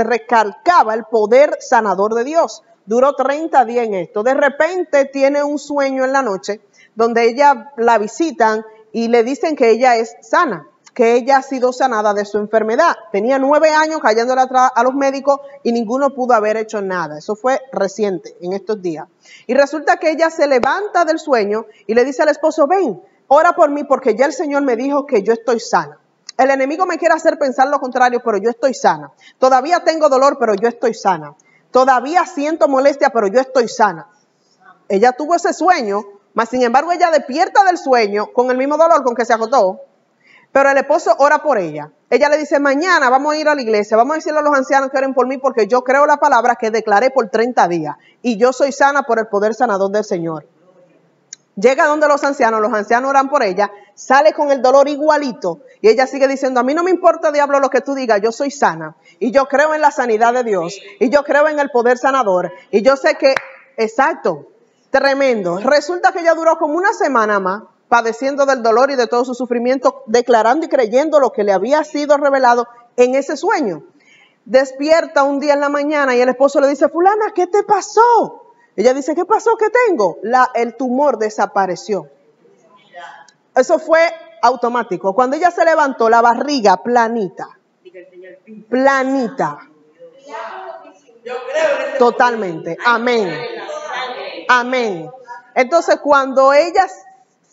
Speaker 1: el poder sanador de Dios. Duró 30 días en esto. De repente tiene un sueño en la noche donde ella la visitan y le dicen que ella es sana, que ella ha sido sanada de su enfermedad. Tenía 9 años cayéndole atrás a los médicos y ninguno pudo haber hecho nada. Eso fue reciente, en estos días. Y resulta que ella se levanta del sueño y le dice al esposo, ven, ora por mí porque ya el Señor me dijo que yo estoy sana. El enemigo me quiere hacer pensar lo contrario, pero yo estoy sana. Todavía tengo dolor, pero yo estoy sana. Todavía siento molestia, pero yo estoy sana. Ella tuvo ese sueño, mas sin embargo ella despierta del sueño con el mismo dolor con que se acostó, pero el esposo ora por ella. Ella le dice, mañana vamos a ir a la iglesia, vamos a decirle a los ancianos que oren por mí porque yo creo la palabra que declaré por 30 días y yo soy sana por el poder sanador del Señor. Llega donde los ancianos oran por ella, sale con el dolor igualito y ella sigue diciendo, a mí no me importa, diablo, lo que tú digas, yo soy sana y yo creo en la sanidad de Dios y yo creo en el poder sanador y yo sé que, exacto, tremendo. Resulta que ella duró como una semana más padeciendo del dolor y de todo su sufrimiento, declarando y creyendo lo que le había sido revelado en ese sueño. Despierta un día en la mañana y el esposo le dice, fulana, ¿qué te pasó? Ella dice, ¿qué pasó? ¿Qué tengo? El tumor desapareció. Eso fue automático. Cuando ella se levantó, la barriga planita. Planita. Totalmente. Amén. Amén. Entonces, cuando ella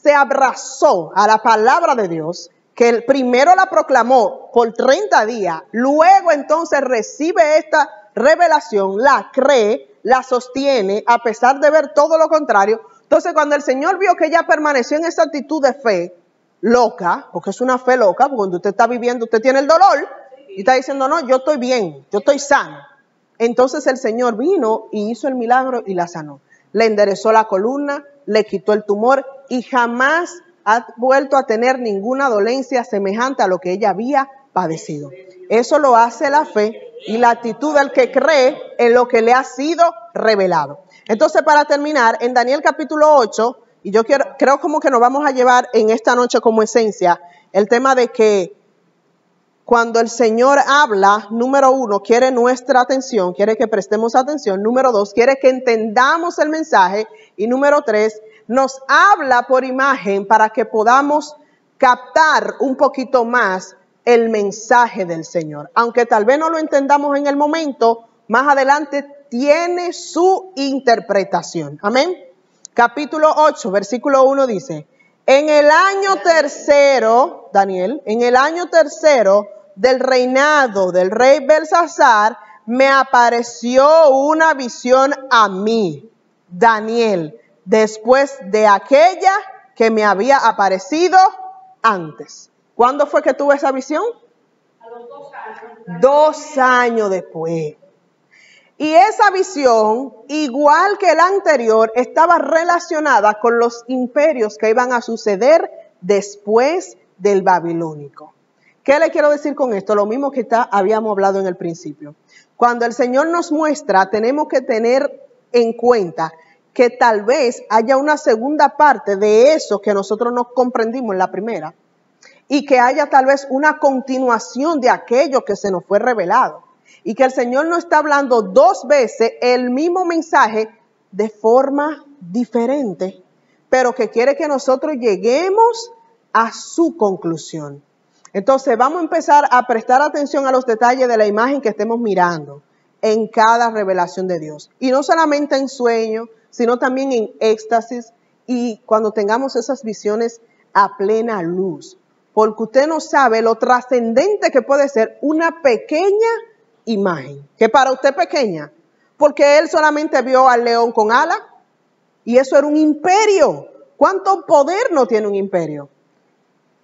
Speaker 1: se abrazó a la palabra de Dios, que el primero la proclamó por 30 días, luego entonces recibe esta revelación, la cree, la sostiene, a pesar de ver todo lo contrario. Entonces, cuando el Señor vio que ella permaneció en esa actitud de fe loca, porque es una fe loca, porque cuando usted está viviendo, usted tiene el dolor, y está diciendo, no, yo estoy bien, yo estoy sano. Entonces el Señor vino y hizo el milagro y la sanó. Le enderezó la columna, le quitó el tumor y jamás ha vuelto a tener ninguna dolencia semejante a lo que ella había padecido. Eso lo hace la fe y la actitud del que cree en lo que le ha sido revelado. Entonces, para terminar, en Daniel capítulo 8, Y yo creo como que nos vamos a llevar en esta noche como esencia el tema de que cuando el Señor habla, número 1, quiere nuestra atención, quiere que prestemos atención. Número 2, quiere que entendamos el mensaje. Y número 3, nos habla por imagen para que podamos captar un poquito más el mensaje del Señor. Aunque tal vez no lo entendamos en el momento, más adelante tiene su interpretación. Amén. Capítulo 8, versículo 1 dice: en el año tercero, Daniel, en el año tercero del reinado del rey Belsasar, me apareció una visión a mí, Daniel, después de aquella que me había aparecido antes. ¿Cuándo fue que tuve esa visión?
Speaker 4: A los 2 años.
Speaker 1: 2 años después. Y esa visión, igual que la anterior, estaba relacionada con los imperios que iban a suceder después del babilónico. ¿Qué le quiero decir con esto? Lo mismo que habíamos hablado en el principio. Cuando el Señor nos muestra, tenemos que tener en cuenta que tal vez haya una segunda parte de eso que nosotros no comprendimos en la primera. Y que haya tal vez una continuación de aquello que se nos fue revelado. Y que el Señor nos está hablando 2 veces el mismo mensaje de forma diferente, pero que quiere que nosotros lleguemos a su conclusión. Entonces vamos a empezar a prestar atención a los detalles de la imagen que estemos mirando en cada revelación de Dios. Y no solamente en sueños, sino también en éxtasis y cuando tengamos esas visiones a plena luz. Porque usted no sabe lo trascendente que puede ser una pequeña imagen. Que para usted es pequeña, porque él solamente vio al león con alas y eso era un imperio. ¿Cuánto poder no tiene un imperio?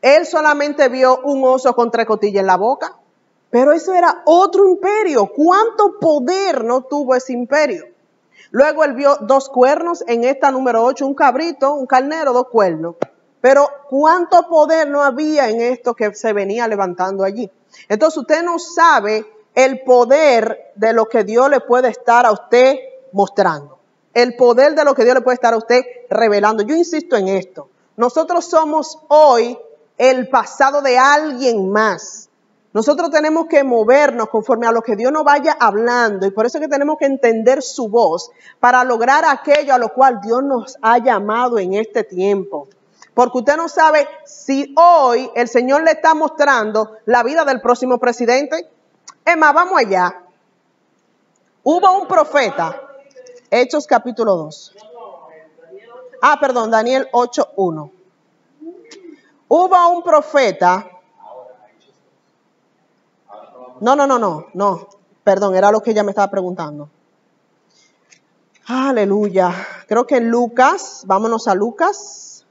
Speaker 1: Él solamente vio un oso con 3 costillas en la boca, pero eso era otro imperio. ¿Cuánto poder no tuvo ese imperio? Luego él vio 2 cuernos, en esta número 8, un cabrito, un carnero, 2 cuernos. Pero ¿cuánto poder no había en esto que se venía levantando allí? Entonces usted no sabe el poder de lo que Dios le puede estar a usted mostrando. El poder de lo que Dios le puede estar a usted revelando. Yo insisto en esto. Nosotros somos hoy el pasado de alguien más. Nosotros tenemos que movernos conforme a lo que Dios nos vaya hablando. Y por eso es que tenemos que entender su voz para lograr aquello a lo cual Dios nos ha llamado en este tiempo. Porque usted no sabe si hoy el Señor le está mostrando la vida del próximo presidente. Es más, vamos allá. Hubo un profeta, Hechos capítulo 2. Daniel 8:1. Hubo un profeta. No. Perdón, era lo que ella me estaba preguntando. Aleluya. Creo que en Lucas, vámonos a Lucas.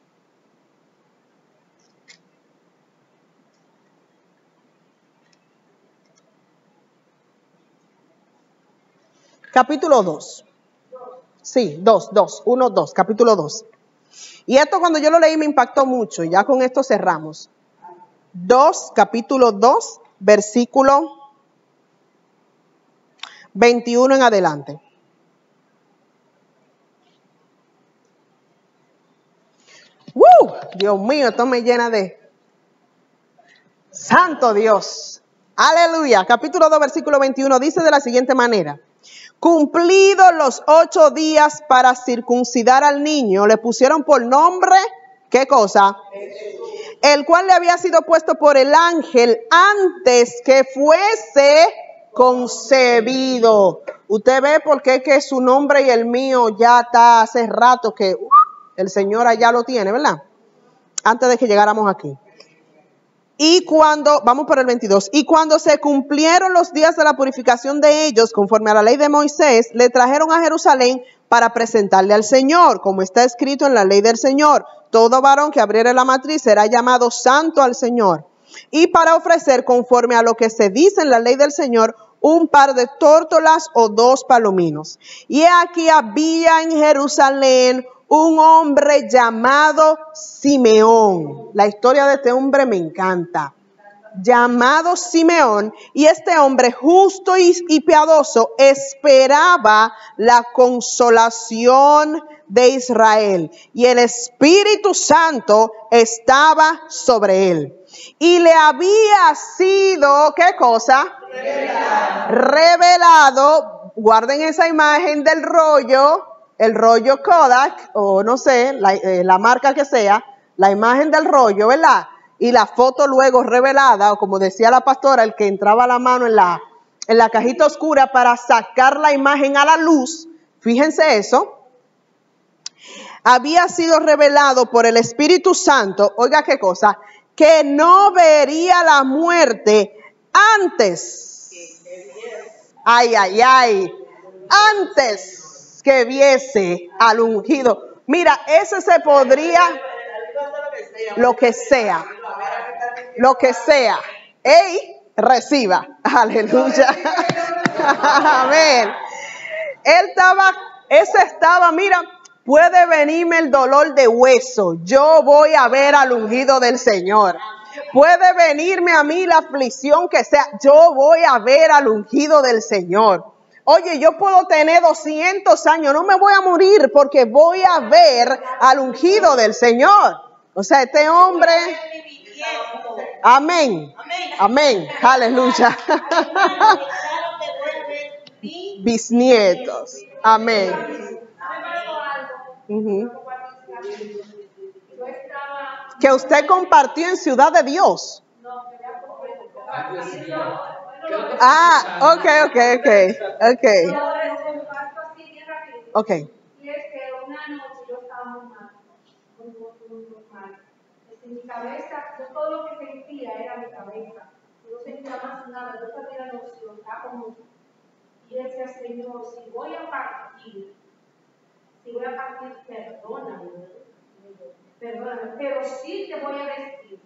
Speaker 1: Capítulo 2. Sí, 2, capítulo 2. Y esto cuando yo lo leí me impactó mucho, y ya con esto cerramos. Capítulo 2, versículo 21 en adelante. Dios mío, esto me llena de santo Dios. Aleluya. Capítulo 2, versículo 21 dice de la siguiente manera: cumplidos los 8 días para circuncidar al niño, le pusieron por nombre, ¿qué cosa? El cual le había sido puesto por el ángel antes que fuese concebido. Usted ve por qué que su nombre y el mío ya está hace rato que el Señor allá lo tiene, ¿verdad? Antes de que llegáramos aquí. Y vamos por el 22, y cuando se cumplieron los días de la purificación de ellos, conforme a la ley de Moisés, le trajeron a Jerusalén para presentarle al Señor, como está escrito en la ley del Señor: todo varón que abriere la matriz será llamado santo al Señor. Y para ofrecer, conforme a lo que se dice en la ley del Señor, un par de tórtolas o 2 palominos. Y aquí había en Jerusalén un hombre llamado Simeón. La historia de este hombre me encanta. Llamado Simeón, y este hombre justo y piadoso esperaba la consolación de Israel, y el Espíritu Santo estaba sobre él. Y le había sido, ¿qué cosa? Revelado. Guarden esa imagen del rollo, el rollo Kodak, o no sé, la marca que sea, la imagen del rollo, ¿verdad? Y la foto luego revelada, o como decía la pastora, el que entraba la mano en la cajita oscura para sacar la imagen a la luz. Fíjense eso. Había sido revelado por el Espíritu Santo, oiga qué cosa, que no vería la muerte antes. Ay, ay, ay. Antes que viese al ungido. Mira, ese se podría, lo que sea. Lo que sea. ¡Ey! Reciba. Aleluya. Amén. Ese estaba, mira, puede venirme el dolor de hueso. Yo voy a ver al ungido del Señor. Puede venirme a mí la aflicción que sea. Yo voy a ver al ungido del Señor. Oye, yo puedo tener 200 años. No me voy a morir porque voy a ver al ungido del Señor. O sea, este hombre. Amén. Amén. Aleluya. Bisnietos. Amén. Que usted compartió en Ciudad de Dios. Ok. Ok.
Speaker 4: Y es que una noche yo estaba muy mal, muy mal. En mi cabeza, yo todo lo que sentía era mi cabeza. Yo no sentía más nada, yo perdí la noción, estaba como. Y decía, Señor, si voy a partir, perdóname, pero sí te voy a decir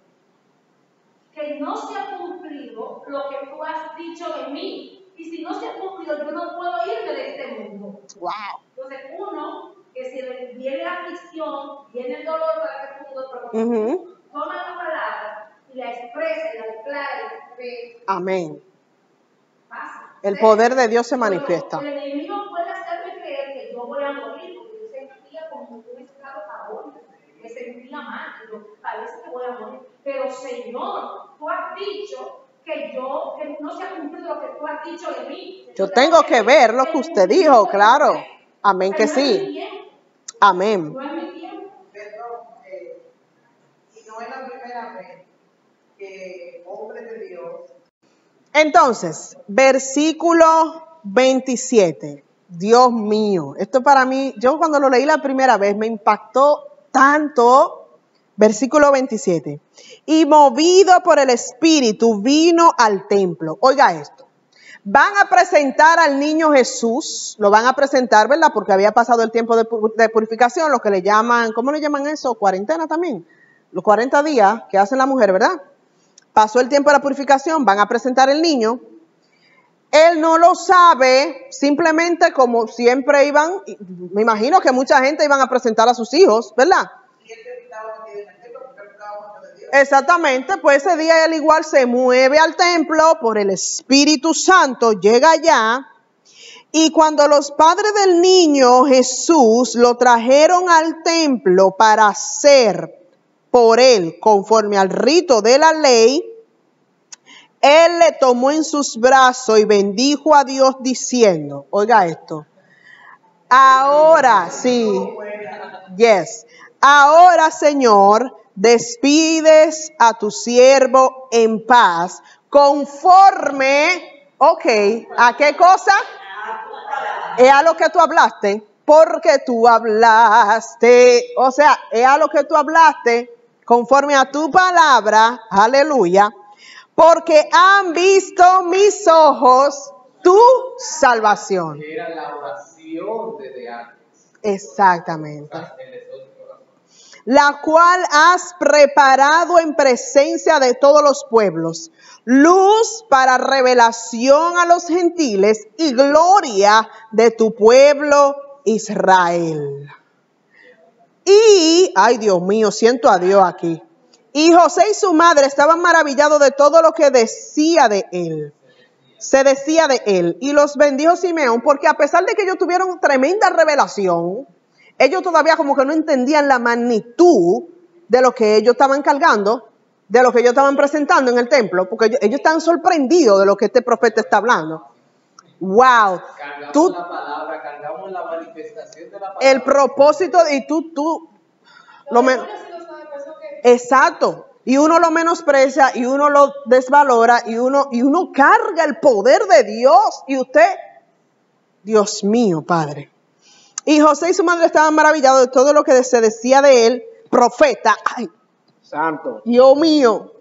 Speaker 4: que no se ha cumplido lo que tú has dicho de mí. Y si no se ha cumplido, yo no puedo irme de este mundo.
Speaker 1: Wow.
Speaker 4: Entonces, uno, que si viene la aflicción, viene el dolor para que tú, pero toma la palabra y la expresa y la declara.
Speaker 1: Amén.
Speaker 4: Pasa.
Speaker 1: El poder de Dios se manifiesta.
Speaker 4: El enemigo puede hacerme creer que yo voy a morir, porque yo sentía como un estado agónico. Me sentía mal, pero parece que voy a morir. Pero Señor, tú has dicho que no se ha cumplido lo que tú has dicho de mí.
Speaker 1: Yo tengo que ver lo que usted dijo, claro. Amén que sí. Amén.
Speaker 4: No es mi tiempo.
Speaker 7: Perdón, y no es la primera vez que hombres de Dios.
Speaker 1: Entonces, versículo 27. Dios mío, esto para mí, yo cuando lo leí la primera vez me impactó tanto. Versículo 27. Y movido por el Espíritu vino al templo. Oiga esto. Van a presentar al niño Jesús, lo van a presentar, ¿verdad? Porque había pasado el tiempo de purificación, lo que le llaman, ¿cómo le llaman eso? Cuarentena también. Los 40 días que hacen la mujer, ¿verdad? Pasó el tiempo de la purificación, van a presentar el niño. Él no lo sabe, simplemente como siempre iban, me imagino que mucha gente iban a presentar a sus hijos, ¿verdad? Exactamente, pues ese día él igual se mueve al templo por el Espíritu Santo, llega allá, y cuando los padres del niño Jesús lo trajeron al templo para hacer por él conforme al rito de la ley, él le tomó en sus brazos y bendijo a Dios diciendo, oiga esto, ahora sí, yes, ahora Señor, despides a tu siervo en paz, conforme, ¿a qué cosa? Es a lo que tú hablaste, porque tú hablaste, o sea, es a lo que tú hablaste, conforme a tu palabra, aleluya, porque han visto mis ojos tu salvación.
Speaker 5: Que era la oración desde antes.
Speaker 1: Exactamente. La cual has preparado en presencia de todos los pueblos, luz para revelación a los gentiles y gloria de tu pueblo Israel. Y, ay Dios mío, siento a Dios aquí. Y José y su madre estaban maravillados de todo lo que decía de él. Se decía de él. Y los bendijo Simeón porque a pesar de que ellos tuvieron tremenda revelación, Ellos todavía como que no entendían la magnitud de lo que ellos estaban cargando, de lo que ellos estaban presentando en el templo, porque ellos están sorprendidos de lo que este profeta está hablando. Wow.
Speaker 5: Cargamos la palabra, cargamos la manifestación de la palabra.
Speaker 1: El propósito, y tú exacto. Y uno lo menosprecia, y uno lo desvalora, y uno carga el poder de Dios, y usted, Dios mío, Padre. Y José y su madre estaban maravillados de todo lo que se decía de él, profeta. Ay,
Speaker 6: Santo.
Speaker 1: Dios mío.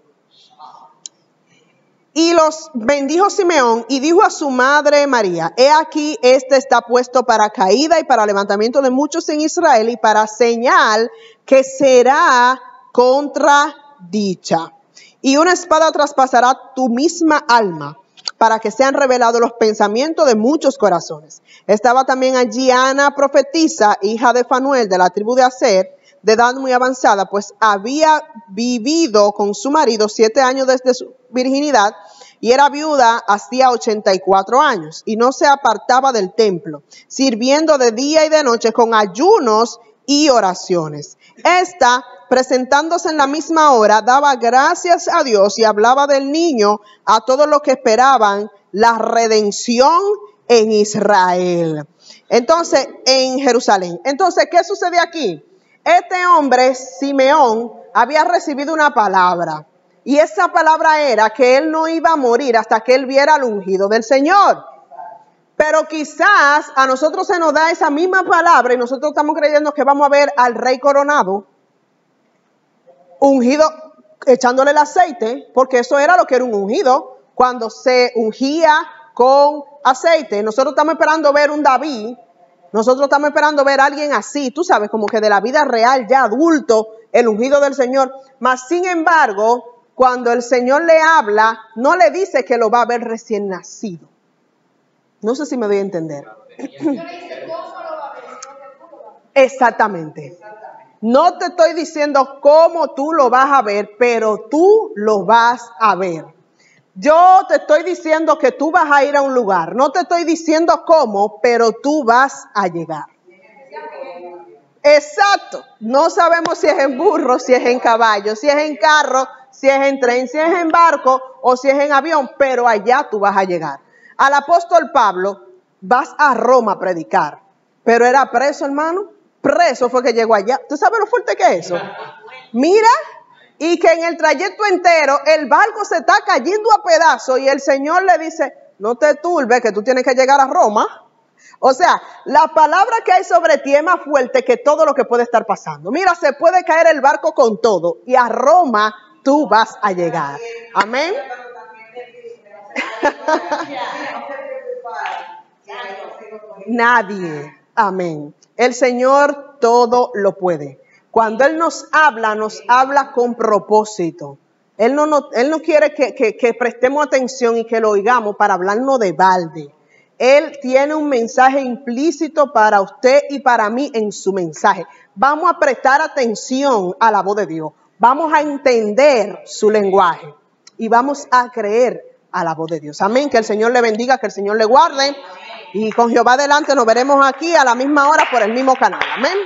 Speaker 1: Y los bendijo Simeón y dijo a su madre María: he aquí, este está puesto para caída y para levantamiento de muchos en Israel, y para señal que será contradicha. Y una espada traspasará tu misma alma, para que sean revelados los pensamientos de muchos corazones. Estaba también allí Ana, profetisa, hija de Fanuel, de la tribu de Aser, de edad muy avanzada, pues había vivido con su marido 7 años desde su virginidad, y era viuda hacía 84 años, y no se apartaba del templo, sirviendo de día y de noche con ayunos y oraciones. Esta, presentándose en la misma hora, daba gracias a Dios y hablaba del niño a todos los que esperaban la redención en Israel. Entonces, en Jerusalén. Entonces, ¿qué sucede aquí? Este hombre, Simeón, había recibido una palabra, y esa palabra era que él no iba a morir hasta que él viera al ungido del Señor. Pero quizás a nosotros se nos da esa misma palabra y nosotros estamos creyendo que vamos a ver al rey coronado, ungido, echándole el aceite, porque eso era lo que era un ungido, cuando se ungía con aceite. Nosotros estamos esperando ver un David, nosotros estamos esperando ver a alguien así, tú sabes, como que de la vida real, ya adulto, el ungido del Señor. Mas, sin embargo, cuando el Señor le habla, no le dice que lo va a ver recién nacido. No sé si me doy a entender. Exactamente. No te estoy diciendo cómo tú lo vas a ver, pero tú lo vas a ver. Yo te estoy diciendo que tú vas a ir a un lugar. No te estoy diciendo cómo, pero tú vas a llegar. Exacto. No sabemos si es en burro, si es en caballo, si es en carro, si es en tren, si es en barco o si es en avión, pero allá tú vas a llegar. Al apóstol Pablo, vas a Roma a predicar, pero era preso, hermano. Preso fue que llegó allá. ¿Tú sabes lo fuerte que es eso? Mira, y que en el trayecto entero el barco se está cayendo a pedazos y el Señor le dice: no te turbes, que tú tienes que llegar a Roma. O sea, la palabra que hay sobre ti es más fuerte que todo lo que puede estar pasando. Mira, se puede caer el barco con todo y a Roma tú vas a llegar. Amén. Nadie. Amén. El Señor todo lo puede. Cuando Él nos habla con propósito. Él no quiere que prestemos atención y que lo oigamos para hablarnos de balde. Él tiene un mensaje implícito para usted y para mí en su mensaje. Vamos a prestar atención a la voz de Dios. Vamos a entender su lenguaje y vamos a creer a la voz de Dios. Amén. Que el Señor le bendiga, que el Señor le guarde. Y con Jehová delante nos veremos aquí a la misma hora por el mismo canal. Amén.